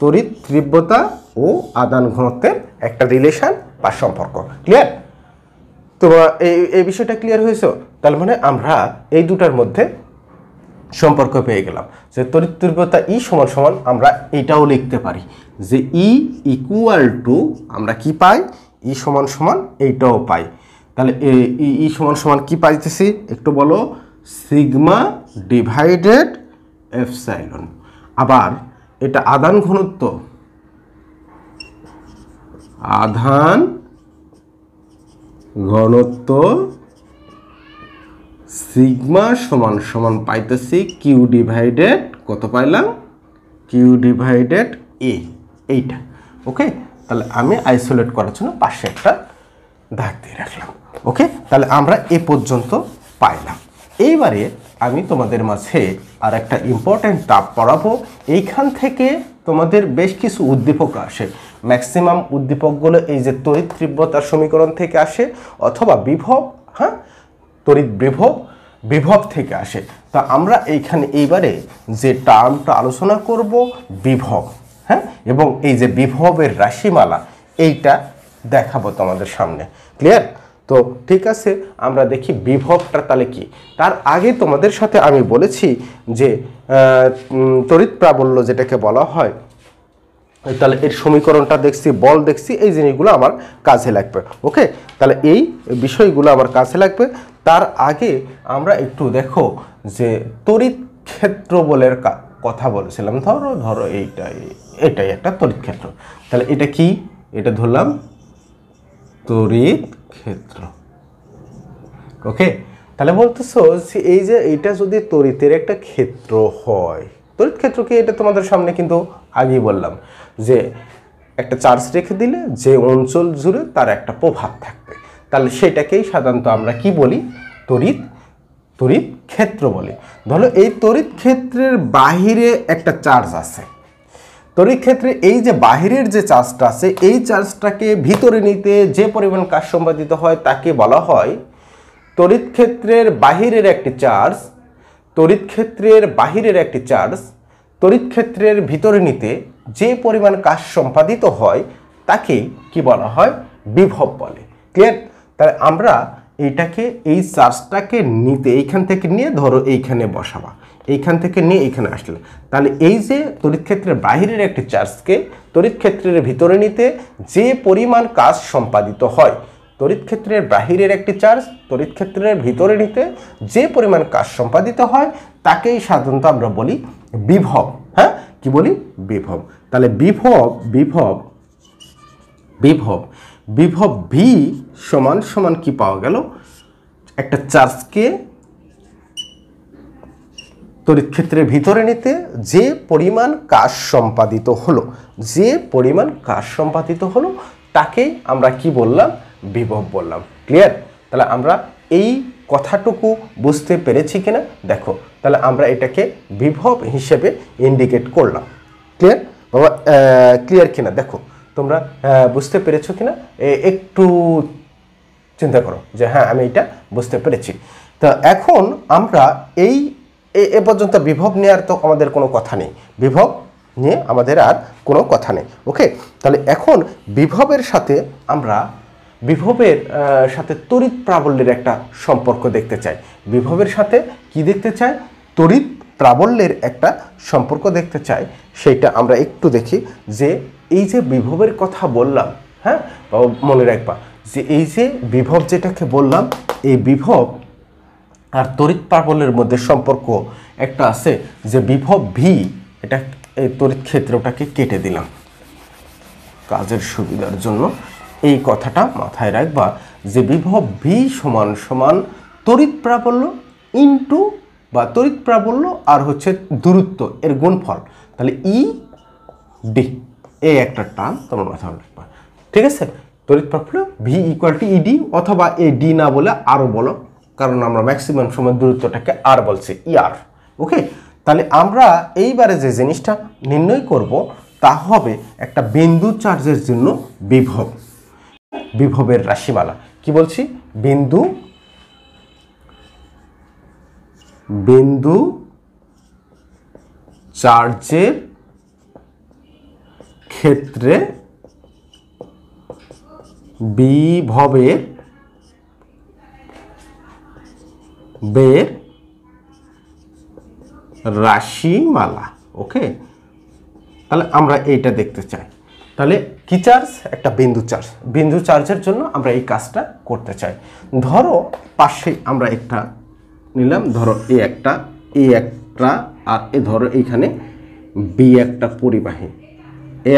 তড়িৎ তীব্রতা ও আদান ঘনত্বের একটা রিলেশন বা সম্পর্ক। ক্লিয়ার? তো এই বিষয়টা ক্লিয়ার হয়েছে? তার মানে আমরা এই দুটার মধ্যে সম্পর্ক পেয়ে গেলাম যে তড়িৎ তীব্রতা ই সমান আমরা এটাও লিখতে পারি যে ই ইকুয়াল টু আমরা কি পাই? ই সমান এইটাও পাই। তাহলে ই সমান কি পাইতেছি একটু বলো? Sigma divided epsilon. আবার এটা আদান ঘনত্ব, সিগমা সমান পাইতেছি কিউ ডিভাইডেড কত পাইলাম? কিউ ডিভাইডেড এ, এইটা। ওকে, তাহলে আমি আইসোলেট করার জন্য পাশে একটা দাগ দিয়ে রাখলাম। ওকে, তাহলে আমরা এ পর্যন্ত পাইলাম। এইবারে আমি তোমাদের মাঝে আর একটা ইম্পর্টেন্ট ধাপ পড়াবো। এইখান থেকে তোমাদের বেশ কিছু উদ্দীপক আসে, ম্যাক্সিমাম উদ্দীপকগুলো এই যে তড়িৎ তীব্রতার সমীকরণ থেকে আসে অথবা বিভব, হ্যাঁ তড়িৎ বিভব থেকে আসে। তা আমরা এইবারে যে টার্মটা আলোচনা করব বিভব, হ্যাঁ, এবং এই যে বিভবের রাশিমালা এইটা দেখাবো তোমাদের সামনে। ক্লিয়ার? তো ঠিক আছে, আমরা দেখি বিভবটা তাহলে কি। তার আগে তোমাদের সাথে আমি বলেছি যে তড়িৎ প্রাবল্য যেটাকে বলা হয়, তাহলে এর সমীকরণটা দেখছি, বল দেখছি, এই জিনিসগুলো আমার কাজে লাগবে। ওকে, তাহলে এই বিষয়গুলো আমার কাজে লাগবে। তার আগে আমরা একটু দেখো যে তড়িৎ ক্ষেত্র বলের কথা বলেছিলাম। ধরো এটাই একটা তড়িৎ ক্ষেত্র। তাহলে এটা কি? এটা ধরলাম তড়িৎ ক্ষেত্র। ওকে, তাহলে বলতেছো যে এই যে এইটা যদি তড়িতের একটা ক্ষেত্র হয়, তড়িৎ ক্ষেত্র কি এটা তোমাদের সামনে কিন্তু আগেই বললাম যে একটা চার্জ রেখে দিলে যে অঞ্চল জুড়ে তার একটা প্রভাব থাকবে, তাহলে সেটাকেই সাধারণত আমরা কি বলি? তড়িৎ ক্ষেত্র বলি। ধরো এই তড়িৎ ক্ষেত্রের বাহিরে একটা চার্জ আছে, তড়িৎ ক্ষেত্রে এই যে বাহিরের যে চার্জটা আছে এই চার্জটাকে ভিতরে নিতে যে পরিমাণ কাজ সম্পাদিত হয় তাকে বলা হয় তড়িৎ ক্ষেত্রের বাহিরের একটি চার্জ। তড়িৎ ক্ষেত্রের বাহিরের একটি চার্জ তড়িৎ ক্ষেত্রের ভিতরে নিতে যে পরিমাণ কাজ সম্পাদিত হয় তাকে কি বলা হয়? বিভব বলে। ক্লিয়ার? তাহলে আমরা এইটাকে, এই চার্জটাকে নিতে এইখান থেকে নিয়ে ধরো এইখানে বসাবা, এইখান থেকে নিয়ে এইখানে আসলে, তাহলে এই যে তড়িৎ ক্ষেত্রের বাহিরের একটি চার্জকে তড়িৎ ক্ষেত্রের ভিতরে নিতে যে পরিমাণ কাজ সম্পাদিত হয়, তড়িৎ ক্ষেত্রের বাহিরের একটি চার্জ তড়িৎ ক্ষেত্রের ভিতরে নিতে যে পরিমাণ কাজ সম্পাদিত হয় তাকেই সাধারণত আমরা বলি বিভব। হ্যাঁ, কি বলি? বিভব। তাহলে বিভব ভি সমান সমান কি পাওয়া গেল? একটা চার্জকে তড়িৎ ক্ষেত্রের ভিতরে নিতে যে পরিমাণ কাজ সম্পাদিত হলো, তাকেই আমরা কি বললাম? বিভব বললাম। ক্লিয়ার? তাহলে আমরা এই কথাটুকু বুঝতে পেরেছি কিনা দেখো, তাহলে আমরা এটাকে বিভব হিসেবে ইন্ডিকেট করলাম। ক্লিয়ার বাবা? ক্লিয়ার কিনা দেখো, তোমরা বুঝতে পেরেছো কিনা? একটু চিন্তা করো যে হ্যাঁ আমি এটা বুঝতে পেরেছি। তো এখন আমরা এ পর্যন্ত বিভব নিয়ে আর তো আমাদের কোনো কথা নেই, বিভব নিয়ে আমাদের আর কোনো কথা নেই। ওকে, তাহলে এখন বিভবের সাথে আমরা তড়িৎ প্রাবল্যের একটা সম্পর্ক দেখতে চাই। বিভবের সাথে কি দেখতে চাই? তড়িৎ প্রাবল্যের একটা সম্পর্ক দেখতে চাই। সেইটা আমরা একটু দেখি যে এই যে বিভবের কথা বললাম, হ্যাঁ মনে রাখবা যে এই যে বিভব যেটাকে বললাম, এই বিভব আর তড়িৎ প্রাবল্যের মধ্যে সম্পর্ক একটা আছে যে বিভব ভি, এটা এই তড়িৎ ক্ষেত্রটাকে কেটে দিলাম কাজের সুবিধার জন্য। এই কথাটা মাথায় রাখবা যে বিভব ভি সমান সমান তড়িৎ প্রাবল্য ইন্টু বা তড়িৎ প্রাবল্য আর হচ্ছে দূরত্ব এর গুণফল। তাহলে ই ডি, এই একটা টার্ম তোমার মাথায় রাখবা। ঠিক আছে? তড়িৎ প্রাবল্য ভি ইকুয়াল টু ইডি, অথবা এই ডি না বলে আরও বলো, কারণ আমরা ম্যাক্সিমাম সময় দূরত্বটাকে আর বলছি ইয়ার। ওকে, তাহলে আমরা এইবারে যে জিনিসটা নির্ণয় করব তা হবে একটা বিন্দু চার্জের জন্য বিভবের রাশিমালা। কি বলছি? বিন্দু চার্জের ক্ষেত্রে বিভবের রাশিমালা। ওকে, তাহলে আমরা এইটা দেখতে চাই। তাহলে কি চার্জ? একটা বিন্দু চার্জের জন্য আমরা এই কাজটা করতে চাই। ধরো পাশে আমরা একটা নিলাম, ধরো এ একটা আর এ ধরো এইখানে বি একটা পরিবাহী, এ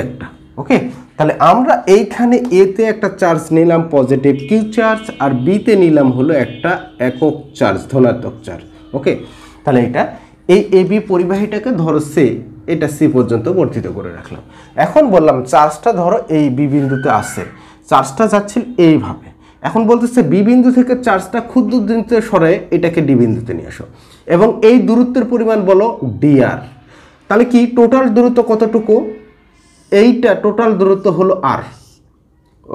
একটা। ওকে, তাহলে আমরা এইখানে এতে একটা চার্জ নিলাম পজিটিভ কিউ চার্জ, আর বিতে নিলাম হলো একটা একক চার্জ, ধনাত্মক চার্জ। ওকে, তাহলে এটা এই এবি পরিবাহীটাকে ধরো সে, এটা সি পর্যন্ত বর্ধিত করে রাখলাম। এখন বললাম চার্জটা ধরো এই বি বিন্দুতে আসছে, চার্জটা যাচ্ছিল এইভাবে। এখন বলতেছে বি বিন্দু থেকে চার্জটা ক্ষুদ্র বিন্দুতে সরায় এটাকে ডি বিন্দুতে নিয়ে আসো, এবং এই দূরত্বের পরিমাণ বলো ডিআর। তাহলে কি টোটাল দূরত্ব কতটুকু, এইটা টোটাল দূরত্ব হলো আর।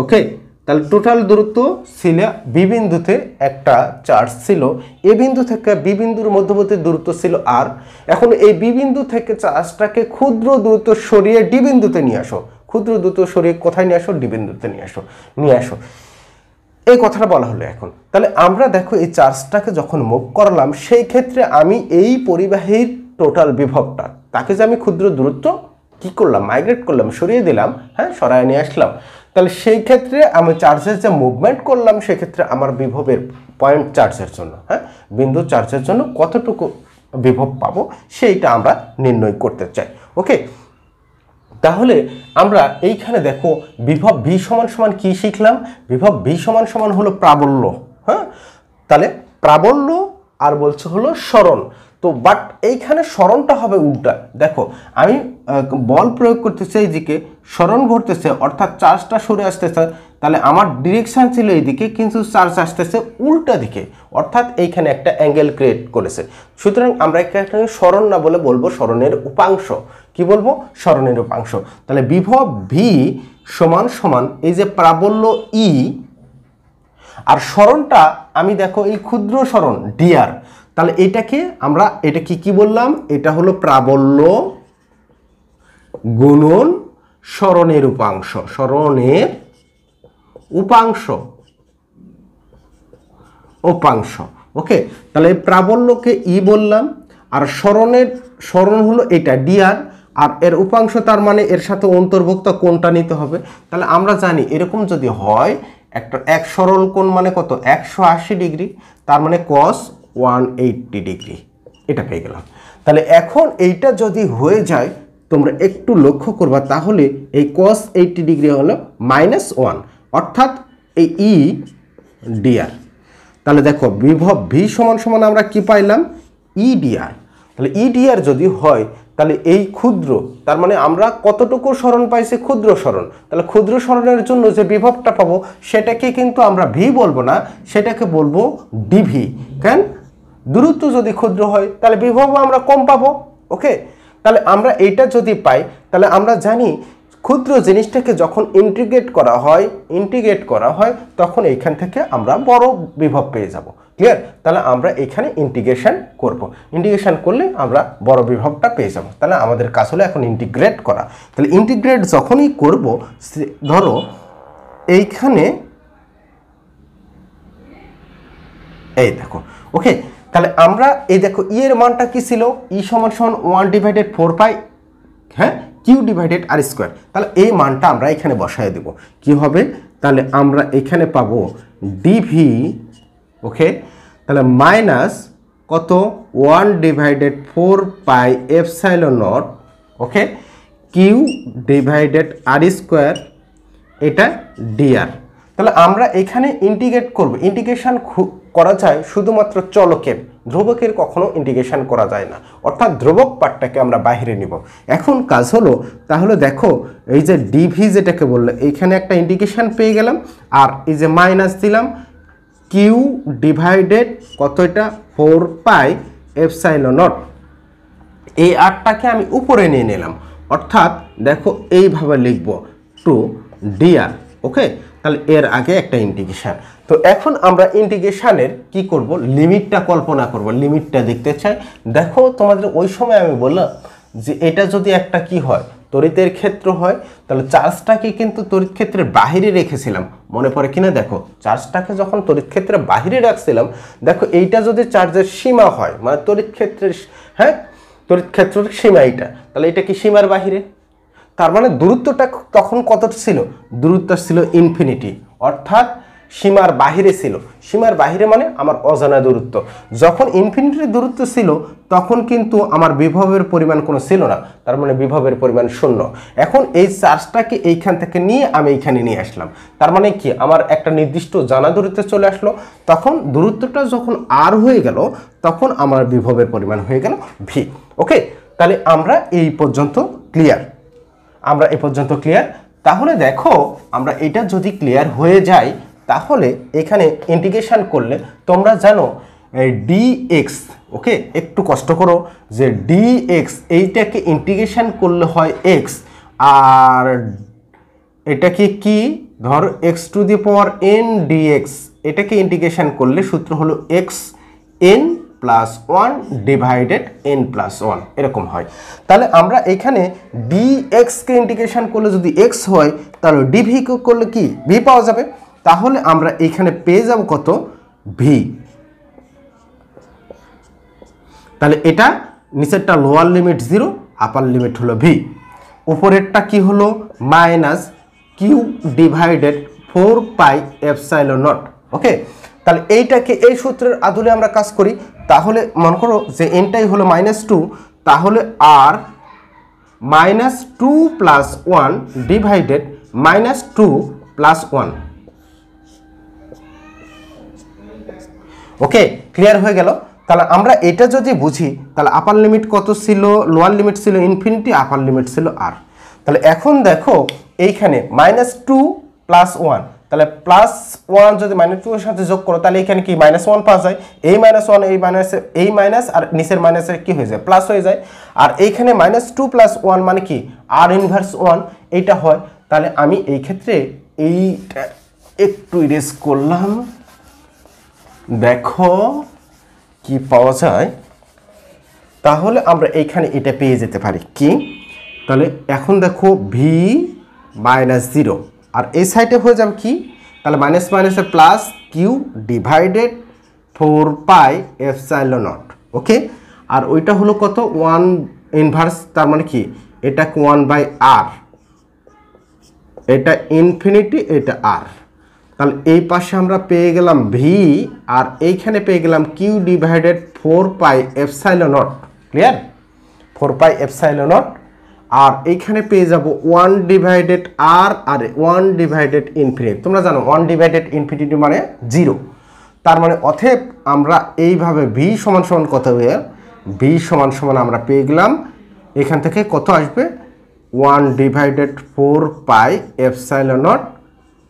ওকে, তাহলে টোটাল দূরত্ব ছিল বি বিন্দুতে একটা চার্জ ছিল, এ বিন্দু থেকে বি বিন্দুর মধ্যবর্তী দূরত্ব ছিল আর। এখন এই বি বিন্দু থেকে চার্জটাকে ক্ষুদ্র দূরত্ব সরিয়ে ডি বিন্দুতে নিয়ে আসো, ক্ষুদ্র দূরত্ব সরিয়ে কোথায় নিয়ে আসো, ডি বিন্দুতে নিয়ে আসো, এই কথাটা বলা হলো। এখন তাহলে আমরা দেখো এই চার্জটাকে যখন মুভ করলাম, সেই ক্ষেত্রে আমি এই পরিবাহীর টোটাল বিভবটা, তাকে যে আমি ক্ষুদ্র দূরত্ব কি করলাম, মাইগ্রেট করলাম, সরিয়ে দিলাম, হ্যাঁ, সরায় নিয়ে আসলাম। তাহলে সেই ক্ষেত্রে আমি চার্জের যে মুভমেন্ট করলাম, সেক্ষেত্রে আমার বিভবের পয়েন্ট চার্জের জন্য, হ্যাঁ, বিন্দু চার্জের জন্য কতটুকু বিভব পাবো সেইটা আমরা নির্ণয় করতে চাই। ওকে, তাহলে আমরা এইখানে দেখো বিভব ভি সমান সমান কি শিখলাম, বিভব ভি সমান সমান হলো প্রাবল্য। হ্যাঁ, তাহলে প্রাবল্য আর বলছে হলো সরণ। তো বাট এইখানে সরণটা হবে উল্টা। দেখো আমি বল প্রয়োগ করতেছি এইদিকে, সরণ ঘটতেছে অর্থাৎ চার্জটা সরে আসতেছে, তাহলে আমার ডিরেকশন ছিল এইদিকে, কিন্তু চার্জ আসতেছে উল্টা দিকে, অর্থাৎ এইখানে একটা অ্যাঙ্গেল ক্রিয়েট করেছে। সুতরাং আমরা এখানে সরণ না বলে বলবো সরণের উপাংশ। কি বলবো, সরণের উপাংশ। তাহলে বিভব ভি সমান সমান এই যে প্রাবল্য ই, আর সরণটা আমি দেখো এই ক্ষুদ্র সরণ ডিআর। তাহলে এটাকে আমরা এটা কি বললাম, এটা হলো প্রাবল্য গুণন সরণের উপাংশ, সরণের উপাংশ। ওকে, তাহলে প্রাবল্যকে ই বললাম, আর সরণ হলো এটা ডিআর, আর এর উপাংশ তার মানে এর সাথে অন্তর্ভুক্ত কোণটা নিতে হবে। তাহলে আমরা জানি এরকম যদি হয়, একটা এক সরল কোণ মানে কত, 180 ডিগ্রি, তার মানে cos 180 ডিগ্রি, এটা পেয়ে গেলাম। তাহলে এখন এইটা যদি হয়ে যায়, তোমরা একটু লক্ষ্য করবা, তাহলে এই cos 80 ডিগ্রি হলো -1, অর্থাৎ এই ই ডিআর। তাহলে দেখো বিভব ভি সমান সমান আমরা কি পাইলাম, ই ডিআর। তাহলে ই ডিআর যদি হয়, তাহলে এই ক্ষুদ্র, তার মানে আমরা কতটুকু সরণ পাইছি, ক্ষুদ্র সরণ। তাহলে ক্ষুদ্র সরণের জন্য যে বিভবটা পাবো, সেটাকে কিন্তু আমরা ভি বলবো না, সেটাকে বলবো ডিভি। কেন, দূরত্ব যদি ক্ষুদ্র হয় তাহলে বিভব আমরা কম পাবো। ওকে, তাহলে আমরা এইটা যদি পাই, তাহলে আমরা জানি ক্ষুদ্র জিনিসটাকে যখন ইন্টিগ্রেট করা হয় তখন এইখান থেকে আমরা বড় বিভব পেয়ে যাব। ক্লিয়ার? তাহলে আমরা এখানে ইন্টিগ্রেশন করব, ইন্টিগ্রেশন করলে আমরা বড় বিভবটা পেয়ে যাব। তাহলে আমাদের কাজ হলো এখন ইন্টিগ্রেট করা। তাহলে ইন্টিগ্রেট যখনই করব, ধরো এইখানে এই দেখো, ওকে, তাহলে আমরা এই দেখো ই এর মানটা কি ছিল, ই সমান সমান 1/4π, হ্যাঁ, কিউ ডিভাইডেড আর স্কোয়ার। তাহলে এই মানটা আমরা এখানে বসায় দেব, কি হবে, তাহলে আমরা এখানে পাবো ডিভি, ওকে, তাহলে মাইনাস কত, 1/4πε0, ওকে, কিউ ডিভাইডেড আর স্কোয়ার, এটা ডিআর। তাহলে আমরা এখানে ইন্টিগ্রেট করব, ইন্টিগ্রেশন করা যায় শুধুমাত্র চলকের, ধ্রুবকের কখনো ইন্টিগ্রেশন করা যায় না, অর্থাৎ ধ্রুবক পার্টটাকে আমরা বাইরে নিব। এখন কাজ হলো, তাহলে দেখো এই যে ডিভি যেটাকে বললে, এইখানে একটা ইন্টিগ্রেশন পেয়ে গেলাম, আর এই যে মাইনাস দিলাম কিউ ডিভাইডেড কত, এটা 4πε0, এই আরটাকে আমি উপরে নিয়ে নিলাম, অর্থাৎ দেখো এইভাবে লিখব 2dr। ওকে, তাহলে এর আগে একটা ইন্টিগ্রেশন। তো এখন আমরা ইন্টিগ্রেশনের কি করব, লিমিটটা কল্পনা করব, লিমিটটা দেখতে চাই। দেখো তোমাদের ওই সময় আমি বললাম যে এটা যদি একটা কি হয়, তড়িতের ক্ষেত্র হয়, তাহলে চার্জটাকে কিন্তু তড়িৎ ক্ষেত্রের বাহিরে রেখেছিলাম, মনে পড়ে কিনা, দেখো চার্জটাকে যখন তড়িৎ ক্ষেত্রের বাহিরে রাখছিলাম, দেখো এইটা যদি চার্জের সীমা হয়, মানে তড়িৎ ক্ষেত্রের, হ্যাঁ, তড়িৎ ক্ষেত্রের সীমা এইটা, তাহলে এটা কি সীমার বাহিরে, তার মানে দূরত্বটা তখন কত ছিল, দূরত্ব ছিল ইনফিনিটি, অর্থাৎ সীমার বাহিরে ছিল। সীমার বাহিরে মানে আমার অজানা দূরত্ব। যখন ইনফিনিটির দূরত্ব ছিল তখন কিন্তু আমার বিভবের পরিমাণ কোনো ছিল না, তার মানে বিভবের পরিমাণ শূন্য। এখন এই চার্জটাকে এইখান থেকে নিয়ে আমি এইখানে নিয়ে আসলাম, তার মানে কি আমার একটা নির্দিষ্ট জানা দূরত্বে চলে আসলো। তখন দূরত্বটা যখন আর হয়ে গেল, তখন আমার বিভবের পরিমাণ হয়ে গেল ভি। ওকে, তাহলে আমরা এই পর্যন্ত ক্লিয়ার, তাহলে দেখো আমরা এটা যদি ক্লিয়ার হয়ে যায়, তাহলে এখানে ইন্টিগ্রেশন করলে তোমরা জানো ডি এক্স, ওকে, একটু কষ্ট করো, যে ডি এক্স এইটাকে ইন্টিগ্রেশন করলে হয় এক্স, আর এটাকে কি ধর X to the power N DX, এটাকে ইন্টিগ্রেশন করলে সূত্র হলো X N plus one divided N plus one, এরকম হয়। তাহলে আমরা এখানে ডিএক্সকে ইন্টিগ্রেশন করলে যদি এক্স হয়, তাহলে ডিভি করলে কি ভি পাওয়া যাবে। তাহলে আমরা এখানে পেয়ে যাব কত, ভি। তাহলে এটা নিচেরটা লোয়ার লিমিট 0, আপার লিমিট হলো ভি, উপরেরটা কি হলো minus Q divided 4 pi epsilon naught, okay. তাহলে এইটাকে এই সূত্রের আদলে আমরা কাজ করি, তাহলে মনে করো যে এনটাই হলো -2, তাহলে আর -2 প্লাস 1 ডিভাইডেড -2 প্লাস 1, ওকে, ক্লিয়ার হয়ে গেল। তাহলে আমরা এটা যদি বুঝি, তাহলে আপার লিমিট কত ছিল, লোয়ার লিমিট ছিল ইনফিনিটি, আপার লিমিট ছিল আর। তাহলে এখন দেখো এইখানে -2 প্লাস 1, তাহলে প্লাস 1 যদি -2 এর সাথে যোগ করো, তাহলে এখানে কি -1 পাওয়া যায়, এই -1 এই মাইনাস আর নিচের মাইনাসে কি হয়ে যায়, প্লাস হয়ে যায়। আর এইখানে -2 প্লাস 1 মানে কি আর ইনভার্স 1, এইটা হয়। তাহলে আমি এই ক্ষেত্রে এইটা একটু ইরেজ করলাম, দেখো কি পাওয়া যায়। তাহলে আমরা এইখানে এটা পেয়ে যেতে পারি কি, তাহলে এখন দেখো ভি -0, আর এই সাইডে হয়ে যাবে কি, তাহলে মাইনাস মাইনাসে plus Q divided 4 pi epsilon naught, okay. আর ওইটা হলো কত 1 ইনভার্স, তার মানে কি এটা 1/r, এটা ইনফিনিটি, এটা আর। তাহলে এই পাশে আমরা পেয়ে গেলাম ভি, আর এইখানে পেয়ে গেলাম Q divided 4 pi epsilon naught, clear, 4 pi epsilon naught. আর এইখানে পেয়ে যাব 1 ডিভাইডেড আর, আর 1 ডিভাইডেড ইনফিনিটি। তোমরা জানো 1 ডিভাইডেড ইনফিনিটি মানে 0, তার মানে অতএব আমরা এইভাবে ভি সমান সমান কত হয়ে, ভি সমান সমান আমরা পেয়ে গেলাম এখান থেকে কত আসবে, 1 ডিভাইডেড 4 পাই এপসাইলন নট,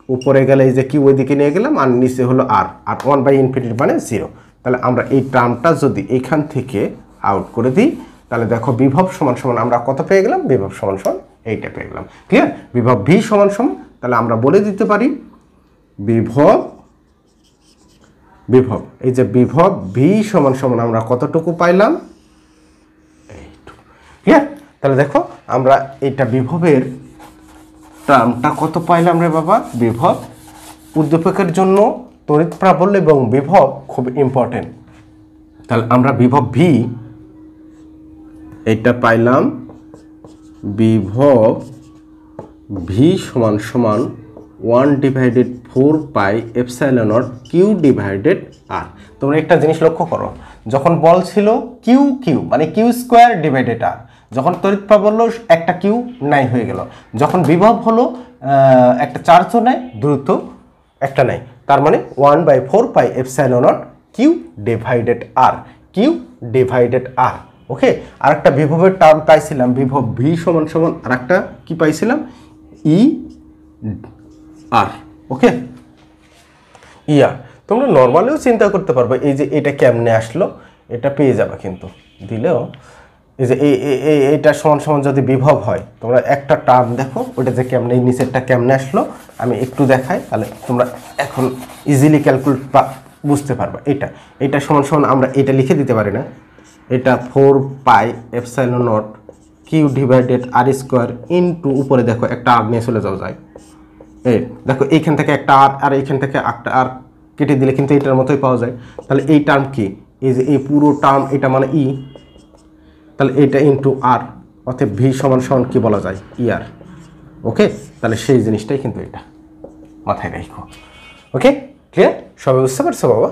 উপরে গেলে এই যে কি ওইদিকে নিয়ে গেলাম, আর নিচে হলো আর, আর 1/ইনফিনিটি মানে 0। তাহলে আমরা এই টার্মটা যদি এখান থেকে আউট করে দিই, তাহলে দেখো বিভব সমান সমান আমরা কত পেয়ে গেলাম, বিভব সমান সমান এইটা পেয়ে গেলাম, ক্লিয়ার। বিভব ভি সমান সমান, তাহলে আমরা বলে দিতে পারি বিভব, এই যে বিভব ভি সমান সমান আমরা কতটুকু পাইলাম, এইটুকু, ক্লিয়ার। তাহলে দেখো আমরা এইটা বিভবের টার্মটা কত পাইলাম রে বাবা, বিভব উদ্দীপকের জন্য তড়িৎ প্রাবল্য এবং বিভব খুব ইম্পর্টেন্ট। তাহলে আমরা বিভব ভি এটা পাইলাম, বিভব ভি সমান সমান 1 divided 4 pi epsilon naught Q divided R. তোমরা একটা জিনিস লক্ষ্য করো, যখন বল ছিল কিউ কিউ মানে কিউ স্কোয়ার ডিভাইডেড আর, যখন তড়িৎ প্রাবল্য একটা কিউ নাই হয়ে গেল, যখন বিভব হলো একটা চার্জও নাই, দ্রুত একটা নাই, তার মানে 1/4 pi epsilon naught Q divided R, Q divided R, okay. আর একটা বিভবের টার্ম পাইছিলাম, বিভব ভি সমান সমান আর একটা কি পাইছিলাম, ই আর, ওকে, ইয়ার। তোমরা নর্মালিও চিন্তা করতে পারবে, এই যে এটা কেমনে আসলো, এটা পেয়ে যাবে কিন্তু দিলেও, এই যে এইটা সমান সমান যদি বিভব হয়, তোমরা একটা টার্ম দেখো ওটা যে কেমনে, এই নিচেরটা কেমনে আসলো আমি একটু দেখাই, তাহলে তোমরা এখন ইজিলি ক্যালকুলেট বুঝতে পারবে। এটা সমান সমান আমরা এটা লিখে দিতে পারি না, এটা 4 pi epsilon naught Q divided R square into, উপরে দেখো একটা আর নিয়ে চলে যাওয়া যায়, এই দেখো এইখান থেকে একটা আর, আর এইখান থেকে একটা আর কেটে দিলে কিন্তু এইটার মতোই পাওয়া যায়। তাহলে এই টার্ম কি, এই যে এই পুরো টার্ম এটা মানে ই, তাহলে এটা ইনটু আর, অতএব ভি সমান সমান কি বলা যায়, ই আর, ওকে। তাহলে সেই জিনিসটাই কিন্তু এটা মাথায় রাখো, ওকে, ক্লিয়ার, সবাই বুঝতে পারছো বাবা।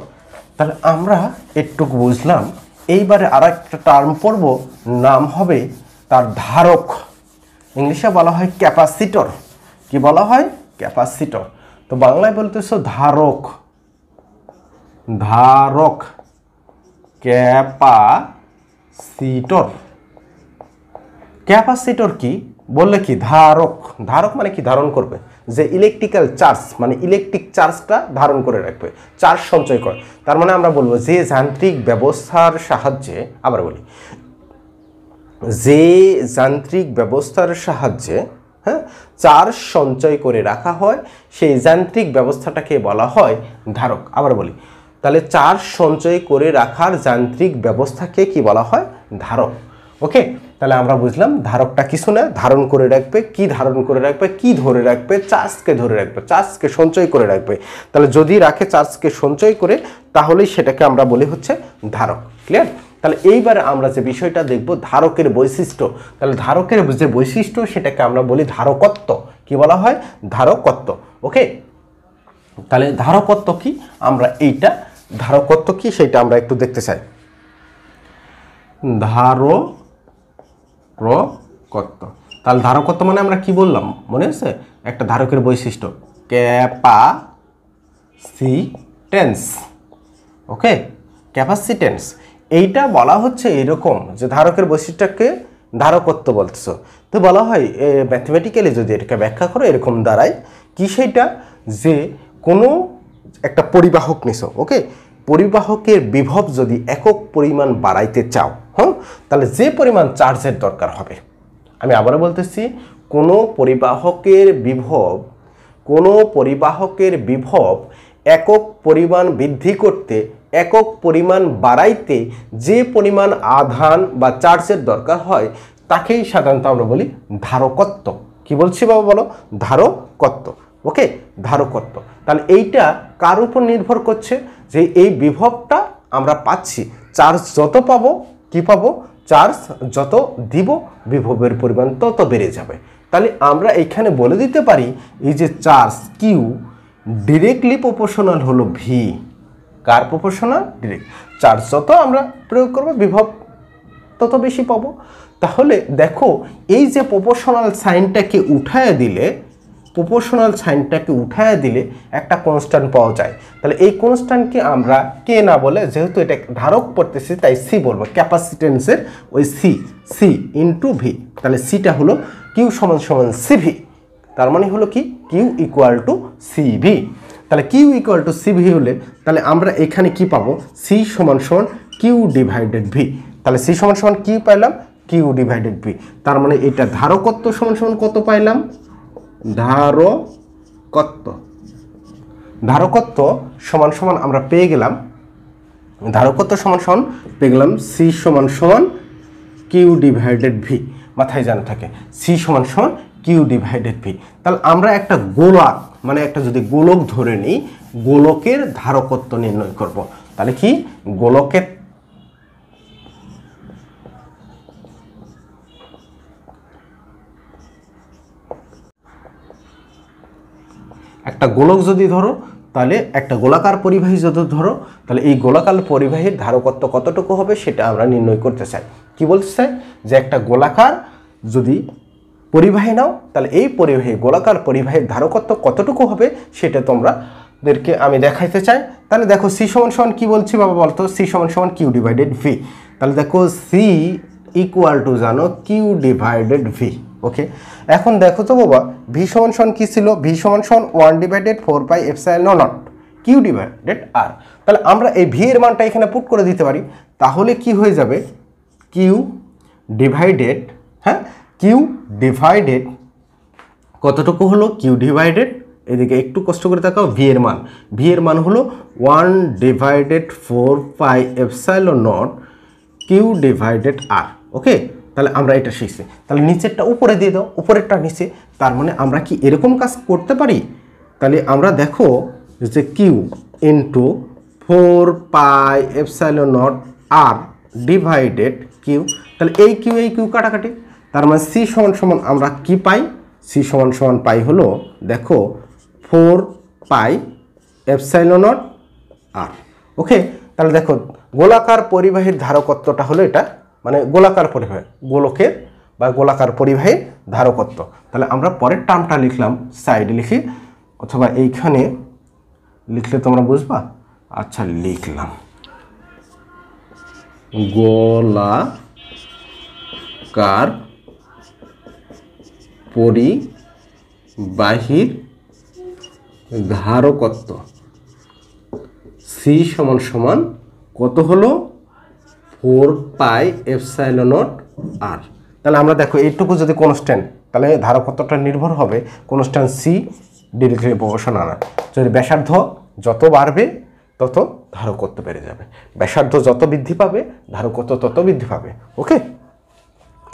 তাহলে আমরা একটুকু বুঝলাম, এইবারে আর একটা টার্ম পড়ব, নাম হবে তার ধারক, ইংলিশে বলা হয় ক্যাপাসিটর। কি বলা হয়, ক্যাপাসিটর। তো বাংলায় বলতেছো ধারক, ধারক, ক্যাপাসিটর। ক্যাপাসিটর কি, বললে কি ধারক, ধারক মানে কি ধারণ করবে, যে ইলেকট্রিক্যাল চার্জ মানে ইলেকট্রিক চার্জটা ধারণ করে রাখবে, চার্জ সঞ্চয় করে। তার মানে আমরা বলবো যে যান্ত্রিক ব্যবস্থার সাহায্যে, আবার বলি, যে যান্ত্রিক ব্যবস্থার সাহায্যে হ্যাঁ চার্জ সঞ্চয় করে রাখা হয় সেই যান্ত্রিক ব্যবস্থাটাকে বলা হয় ধারক। আবার বলি, তাহলে চার্জ সঞ্চয় করে রাখার যান্ত্রিক ব্যবস্থাকে কি বলা হয়, ধারক। ওকে, তাহলে আমরা বুঝলাম ধারকটা কিছু না, ধারণ করে রাখবে, কি ধারণ করে রাখবে, কি ধরে রাখবে, চার্জকে ধরে রাখবে, চার্জকে সঞ্চয় করে রাখবে। তাহলে যদি রাখে চার্জকে সঞ্চয় করে, তাহলেই সেটাকে আমরা বলি হচ্ছে ধারক। ক্লিয়ার? তাহলে এইবার আমরা যে বিষয়টা দেখব ধারকের বৈশিষ্ট্য। তাহলে ধারকের যে বৈশিষ্ট্য সেটাকে আমরা বলি ধারকত্ব। কি বলা হয়, ধারকত্ব। ওকে, তাহলে ধারকত্ব কি, আমরা এইটা ধারকত্ব কি সেটা আমরা একটু দেখতে চাই। ধারকত্ব, তাহলে ধারকত্ব মানে আমরা কি বললাম মনে আছে, একটা ধারকের বৈশিষ্ট্য ক্যাপাসিটেন্স। ওকে, ক্যাপাসিটেন্স, এইটা বলা হচ্ছে এরকম যে ধারকের বৈশিষ্ট্যকে ধারকত্ব বলতেছ। তো বলা হয় ম্যাথমেটিক্যালি যদি এটাকে ব্যাখ্যা করো এরকম দাঁড়ায় কি, সেইটা যে কোনো একটা পরিবাহক নিছো, ওকে, পরিবাহকের বিভব যদি একক পরিমাণ বাড়াইতে চাও, হ্যাঁ, তাহলে যে পরিমাণ চার্জের দরকার হবে, আমি আবারও বলতেছি, কোনো পরিবাহকের বিভব একক পরিমাণ বৃদ্ধি করতে, একক পরিমাণ বাড়াইতে যে পরিমাণ আধান বা চার্জের দরকার হয় তাকেই সাধারণত আমরা বলি ধারকত্ব। কি বলছি বাবা বলো, ধারকত্ব। ওকে, ধারকত্ব। তাহলে এইটা কার উপর নির্ভর করছে, যে এই বিভবটা আমরা পাচ্ছি, চার্জ যত পাবো, কি পাবো, চার্জ যত দিব বিভবের পরিমাণ তত বেড়ে যাবে। তাহলে আমরা এইখানে বলে দিতে পারি এই যে চার্জ কিউ ডিরেক্টলি প্রপোর্শনাল হলো ভি। কার প্রপোর্শনাল, ডিরেক্ট। চার্জ যত আমরা প্রয়োগ করবো বিভব তত বেশি পাবো। তাহলে দেখো এই যে প্রপোর্শনাল সাইনটাকে উঠায় দিলে, একটা কনস্ট্যান্ট পাওয়া যায়। তাহলে এই কনস্ট্যান্টকে আমরা কে না বলে, যেহেতু এটা ধারক পড়তেছি তাই সি বলবো, ক্যাপাসিটেন্সের ওই সি ইন্টু ভি। তাহলে সিটা হলো কিউ সমান সমান সিভি। তার মানে হলো কি, কিউ ইকুয়াল টু সিভি। তাহলে কিউ ইকুয়াল টু সিভি হলে তাহলে আমরা এখানে কি পাবো, সি সমান সমান কিউ ডিভাইডেড ভি। তাহলে সি সমান সমান কি পাইলাম, কিউ ডিভাইডেড ভি। তার মানে এটা ধারকত্ব সমান সমান কত পাইলাম, ধারকত্ব সমান সমান আমরা পেয়ে গেলাম, সি সমান সমান কিউ ডিভাইডেড ভি। মাথায় জানা থাকে সি সমান সমান কিউ ডিভাইডেড ভি। তাহলে আমরা একটা গোলক মানে একটা যদি গোলক ধরে নিই, গোলকের ধারকত্ব নির্ণয় করব। তাহলে কি, গোলকের একটা গোলক যদি ধরো, তাহলে একটা গোলাকার পরিবাহী যদি ধরো, তাহলে এই গোলাকার পরিবাহীর ধারকত্ব কতটুকু হবে সেটা আমরা নির্ণয় করতে চাই। কি বলতে চাই, যে একটা গোলাকার যদি পরিবাহী নাও, তাহলে এই গোলাকার পরিবাহীর ধারকত্ব কতটুকু হবে সেটা তোমরাদেরকে আমি দেখাইতে চাই। তাহলে দেখো সি সমান সমান কি বলছি বাবা বলতো, সি সমান সমান কিউ ডিভাইডেড ভি। তাহলে দেখো সি ইকুয়াল টু জানো কিউ ডিভাইডেড ভি। ওকে, এখন দেখো তো বাবা ভি সমান সমান কি ছিল, ভি সমান সমান 1/4πε0 কিউ ডিভাইডেড আর। তাহলে আমরা এই ভি এর মানটা এখানে পুট করে দিতে পারি। তাহলে কি হয়ে যাবে, কিউ ডিভাইডেড, হ্যাঁ, কিউ ডিভাইডেড কতটুকু হলো, কিউ ডিভাইডেড, এদিকে একটু কষ্ট করে তাকাও, ভি এর মান হলো 1/4πε0 কিউ ডিভাইডেড আর। ওকে, তাহলে আমরা এটা শিখছি। তাহলে নিচেরটা উপরে দিয়ে দাও, উপরেরটা নিচে। তার মানে আমরা কি এরকম কাজ করতে পারি, তাহলে আমরা দেখো যে কিউ ইন্টু 4πε0 আর ডিভাইডেড কিউ। তাহলে এই কিউ কাটাকাটি, তার মানে সি সমান সমান আমরা কি পাই, সি সমান সমান পাই হলো দেখো 4πε0 আর। ওকে, তাহলে দেখো গোলাকার পরিবাহীর ধারকত্বটা হলো এটা, মানে গোলাকার পরিবাহী, গোলকের বা গোলাকার পরিবাহীর ধারকত্ব। তাহলে আমরা পরের টার্মটা লিখলাম, সাইডে লিখি অথবা এইখানে লিখলে তোমরা বুঝবা। আচ্ছা, লিখলাম গোলাকার পরিবাহীর ধারকত্ব সি সমান সমান কত হলো 4πε0 r। তাহলে আমরা দেখো এইটুকু যদি কনস্ট্যান্ট, তাহলে ধারকত্বটা নির্ভর হবে কনস্ট্যান্ট সি ডিরেক্টলি প্রপোর্শনাল আর। যদি ব্যাসার্ধ যত বাড়বে তত ধারকত্ব বেড়ে যাবে, ব্যাসার্ধ যত বৃদ্ধি পাবে ধারকত্ব তত বৃদ্ধি পাবে। ওকে,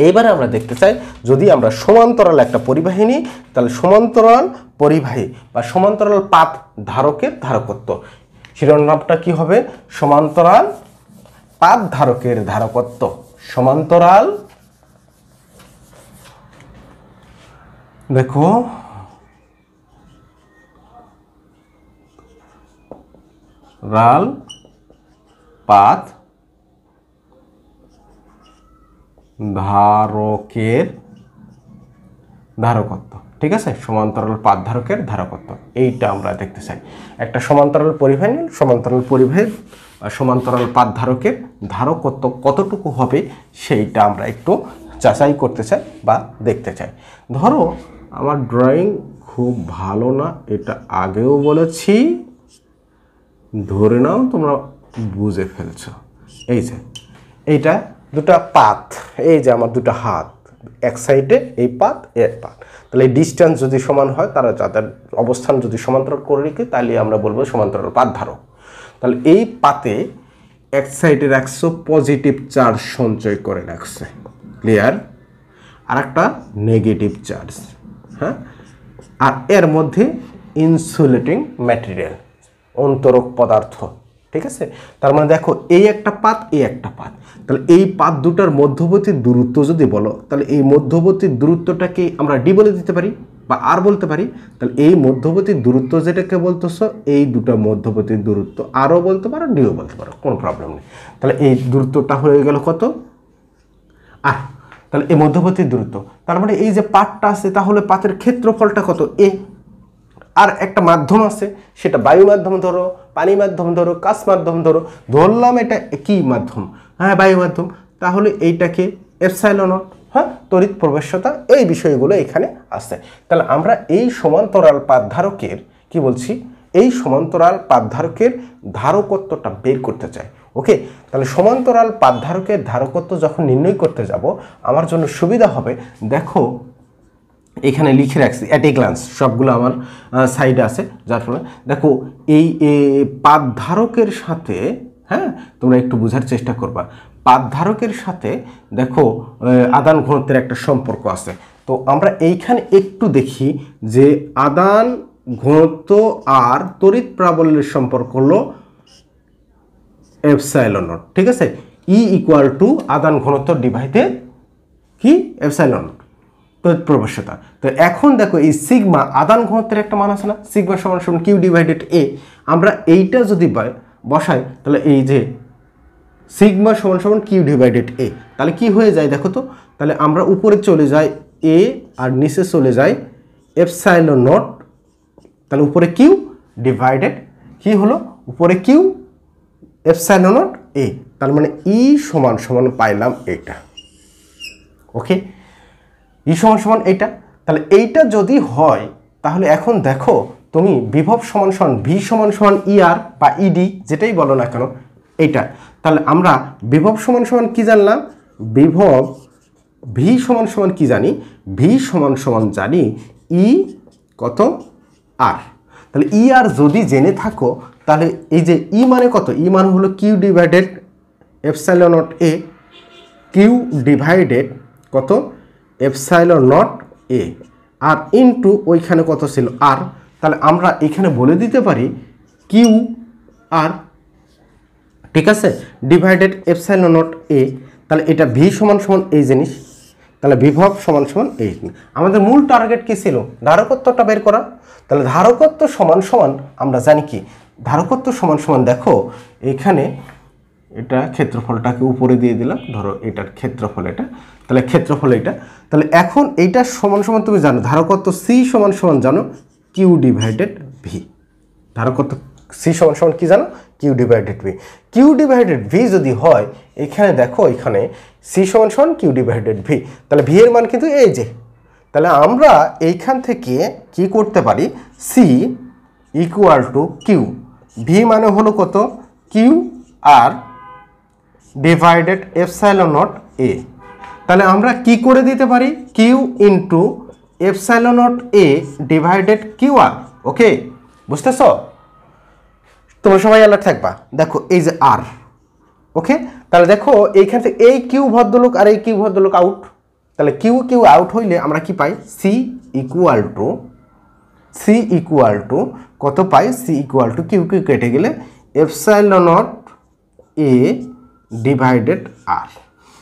এইবারে আমরা দেখতে চাই যদি আমরা সমান্তরাল একটা পরিবাহী নিই, তাহলে সমান্তরাল পরিবাহী বা সমান্তরাল পাত ধারকের ধারকত্ব, শিরোনামটা কি হবে? সমান্তরাল পাত ধারকের ধারকত্ব। সমান্তরাল, দেখো রাল পাত ধারকের ধারকত্ব, ঠিক আছে? সমান্তরাল পাত ধারকের ধারকত্ব এইটা আমরা দেখতে চাই। একটা সমান্তরাল পরিবাহী, সমান্তরাল পরিবাহী বা সমান্তরাল পাত ধারকের ধারকত্ব কতটুকু হবে সেইটা আমরা একটু যাচাই করতে চাই বা দেখতে চাই। ধরো আমার ড্রয়িং খুব ভালো না, এটা আগেও বলেছি, ধরে নাও তোমরা বুঝে ফেলছ। এই যে এইটা দুটো পাত, এই যে আমার দুটো হাত, এক সাইডে এই পাত এক পাত, তাহলে এই ডিস্টেন্স যদি সমান হয়, তারা যাদের অবস্থান যদি সমান্তরাল করে রেখে, তাহলে আমরা বলবো সমান্তরাল পাত ধারক। তাহলে এই পাতে এক সাইডে রাখছো পজিটিভ চার্জ সঞ্চয় করে রাখছে, ক্লিয়ার, আর একটা নেগেটিভ চার্জ, হ্যাঁ, আর এর মধ্যে ইনসুলেটিং ম্যাটেরিয়াল, অন্তরক পদার্থ, ঠিক আছে? তার মানে দেখো এই একটা পাত, এই একটা পাত, তাহলে এই পাত দুটার মধ্যবর্তী দূরত্ব যদি বলো, তাহলে এই মধ্যবর্তী দূরত্বটাকে আমরা ডি বলে দিতে পারি বা আর বলতে পারি। তাহলে এই মধ্যবর্তী দূরত্ব যেটাকে বলতেছো, এই দুটো মধ্যবর্তী দূরত্ব আরও বলতে পারো, ডিও বলতে পারো, কোনো প্রবলেম নেই। তাহলে এই দূরত্বটা হয়ে গেল কত? আর তাহলে এই মধ্যবর্তী দূরত্ব, তার মানে এই যে পাতটা আছে, তাহলে পাতের ক্ষেত্রফলটা কত? এ। আর একটা মাধ্যম আছে, সেটা বায়ু মাধ্যম ধরো, পানি মাধ্যম ধরো, কাচ মাধ্যম ধরো, ধরলাম এটা কি মাধ্যম? হ্যাঁ, বায়ু মাধ্যম। তাহলে এইটাকে এপসাইলন নট, হ্যাঁ, তড়িৎ প্রবেশ্যতা, এই বিষয়গুলো এখানে আছে। তাহলে আমরা এই সমান্তরাল পাত ধারকের কি বলছি, এই সমান্তরাল পাত ধারকের ধারকত্বটা বের করতে চাই। ওকে, তাহলে সমান্তরাল পাত ধারকের ধারকত্ব যখন নির্ণয় করতে যাব, আমার জন্য সুবিধা হবে, দেখো এখানে লিখে রাখছি অ্যাট এ গ্লান্স, সবগুলো আমার সাইডে আছে, যার ফলে দেখো এই পাত ধারকের সাথে, হ্যাঁ, তোমরা একটু বোঝার চেষ্টা করবা, পাত ধারকের সাথে দেখো আদান ঘনত্বের একটা সম্পর্ক আছে। তো আমরা এইখানে একটু দেখি যে আদান ঘনত্ব আর তড়িৎ প্রাবল্যের সম্পর্ক হলো এপসাইলন নট, ঠিক আছে? ই ইকুয়াল টু আদান ঘনত্ব ডিভাইডেড কি এপসাইলন নট, তড়িৎ প্রবেশ্যতা। তো এখন দেখো এই সিগমা আদান ঘনত্বের একটা মান আছে না, সিগমা সমান সমান কিউ ডিভাইডেড এ। আমরা এইটা যদি বসাই, তাহলে এই যে সিগমা সমান সমান কিউ ডিভাইডেড এ, তাহলে কি হয়ে যায় দেখো তো? তাহলে আমরা উপরে চলে যাই এ আর নিচে চলে যাই এপসাইলন নট, তাহলে উপরে কিউ ডিভাইডেড কি হলো, উপরে কিউ এপসাইলন নট এ, তার মানে ই সমান সমান পাইলাম এইটা। ওকে, ই সমান সমান এইটা। তাহলে এইটা যদি হয়, তাহলে এখন দেখো তুমি বিভব সমান সমান ভি সমান সমান ইআর বা ইডি, যেটাই বলো না কেন এইটা। তাহলে আমরা বিভব সমান সমান কি জানলাম? বিভব ভি সমান সমান কি জানি? ভি সমান সমান জানি ই কত আর। তাহলে ই আর যদি জেনে থাকো, তাহলে এই যে ই মানে কত? ই মানে হলো Q divided epsilon naught A, Q divided কত? এপসাইলন নট এ, আর ইনটু ওইখানে কত ছিল? আর। তাহলে আমরা এখানে বলে দিতে পারি কিউ আর, ঠিক আছে, ডিভাইডেড এপসাইলন নট এ। তাহলে এটা ভি সমান সমান এই জিনিস, তাহলে বিভব সমান সমান এই। আমাদের মূল টার্গেট কি ছিল? ধারকত্বটা বের করা। তাহলে ধারকত্ব সমান সমান আমরা জানি কি? ধারকত্ব সমান সমান দেখো এখানে এটা ক্ষেত্রফলটাকে উপরে দিয়ে দিলাম, ধরো এটার ক্ষেত্রফল এটা, তাহলে ক্ষেত্রফল এটা। তাহলে এখন এইটা সমান সমান তুমি জানো ধারকত্ব সি সমান সমান জানো কিউ ডিভাইডেড ভি। ধারকত্ব সি সমান সমান কি জানো? Q divided V. Q divided V যদি হয়, এখানে দেখো এখানে সি সমান সমান কিউ ডিভাইডেড ভি, তাহলে ভি এর মান কিন্তু এই যে, তাহলে আমরা এইখান থেকে কি করতে পারি, C equal to Q, V মানে হলো কত, Q R divided epsilon naught A. তাহলে আমরা কি করে দিতে পারি, Q into epsilon naught A divided Q R. Okay, বুঝতেছ? তোমরা সবাই অ্যালার্ট থাকবা। দেখো এই যে আর, ওকে, তাহলে দেখো এইখান থেকে এই কিউ ভদ্রলোক আর এই কিউ ভদ্রলোক আউট। তাহলে কিউ কিউ আউট হইলে আমরা কি পাই, সি ইকুয়াল টু কত pi, C equal to Q Q কেটে গেলে epsilon naught A divided R.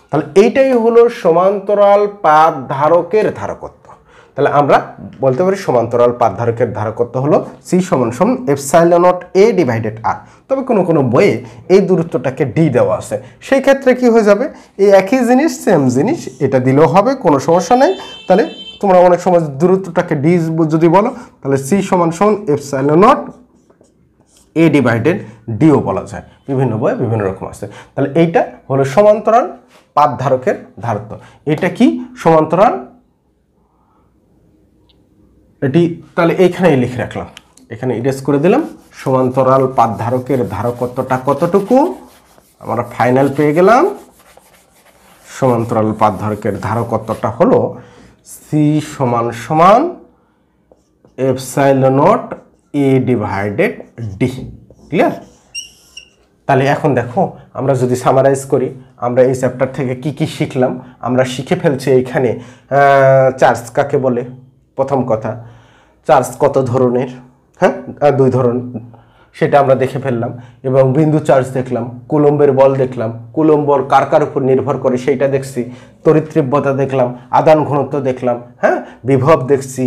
তাহলে এইটাই হলো সমান্তরাল পাত ধারকের ধারকত্ব। তাহলে আমরা বলতে পারি সমান্তরাল পাত ধারকের ধারকত্ব হলো সি সমান সমান এপসাইলন নট এ ডিভাইডেড আর। তবে কোনো কোনো বইয়ে এই দূরত্বটাকে ডি দেওয়া আছে, সেই ক্ষেত্রে কি হয়ে যাবে, এই একই জিনিস সেম জিনিস এটা দিলেও হবে, কোনো সমস্যা নেই। তাহলে তোমরা অনেক সময় দূরত্বটাকে ডি যদি বলো, তাহলে সি সমান সমান epsilon naught A divided D বলা যায়, বিভিন্ন বইয়ে বিভিন্ন রকম আছে। তাহলে এইটা হলো সমান্তরাল পাত ধারকের ধারত্ব। এটা কি সমান্তরাল, এটি তাহলে এইখানেই লিখে রাখলাম, এখানে ইরেজ করে দিলাম। সমান্তরাল পাত ধারকের ধারকত্বটা কতটুকু আমরা ফাইনাল পেয়ে গেলাম। সমান্তরাল পাত ধারকের ধারকত্বটা হলো সি সমান সমান epsilon naught A divided D. Clear? তাহলে এখন দেখো আমরা যদি সামারাইজ করি, আমরা এই চ্যাপ্টার থেকে কি কি শিখলাম। আমরা শিখে ফেলছি এইখানে চার্জ কাকে বলে। প্রথম কথা, চার্জ কত ধরনের, হ্যাঁ, দুই ধরন, সেটা আমরা দেখে ফেললাম। এবং বিন্দু চার্জ দেখলাম, কুলম্বের বল দেখলাম, কুলম্ব বল কার কার উপর নির্ভর করে সেইটা দেখছি, তড়িৎ তীব্রতা দেখলাম, আদান ঘনত্ব দেখলাম, হ্যাঁ, বিভব দেখছি,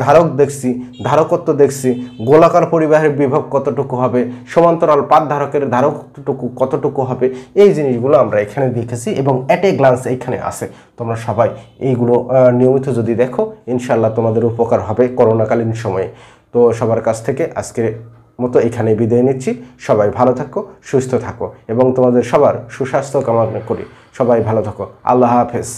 ধারক দেখছি, ধারকত্ব দেখছি, গোলাকার পরিবাহের বিভব কতটুকু হবে, সমান্তরাল পাত ধারকের ধারকটুকু কতটুকু হবে, এই জিনিসগুলো আমরা এখানে দেখেছি এবং অ্যাট এ গ্লান্স এইখানে আছে। তোমরা সবাই এইগুলো নিয়মিত যদি দেখো, ইনশাল্লাহ তোমাদের উপকার হবে করোনাকালীন সময়ে। তো সবার কাছ থেকে আজকে মতো এখানে বিদায় নিচ্ছি। সবাই ভালো থাকো, সুস্থ থাকো এবং তোমাদের সবার সুস্বাস্থ্য কামনা করি। সবাই ভালো থাকো। আল্লাহ হাফেজ।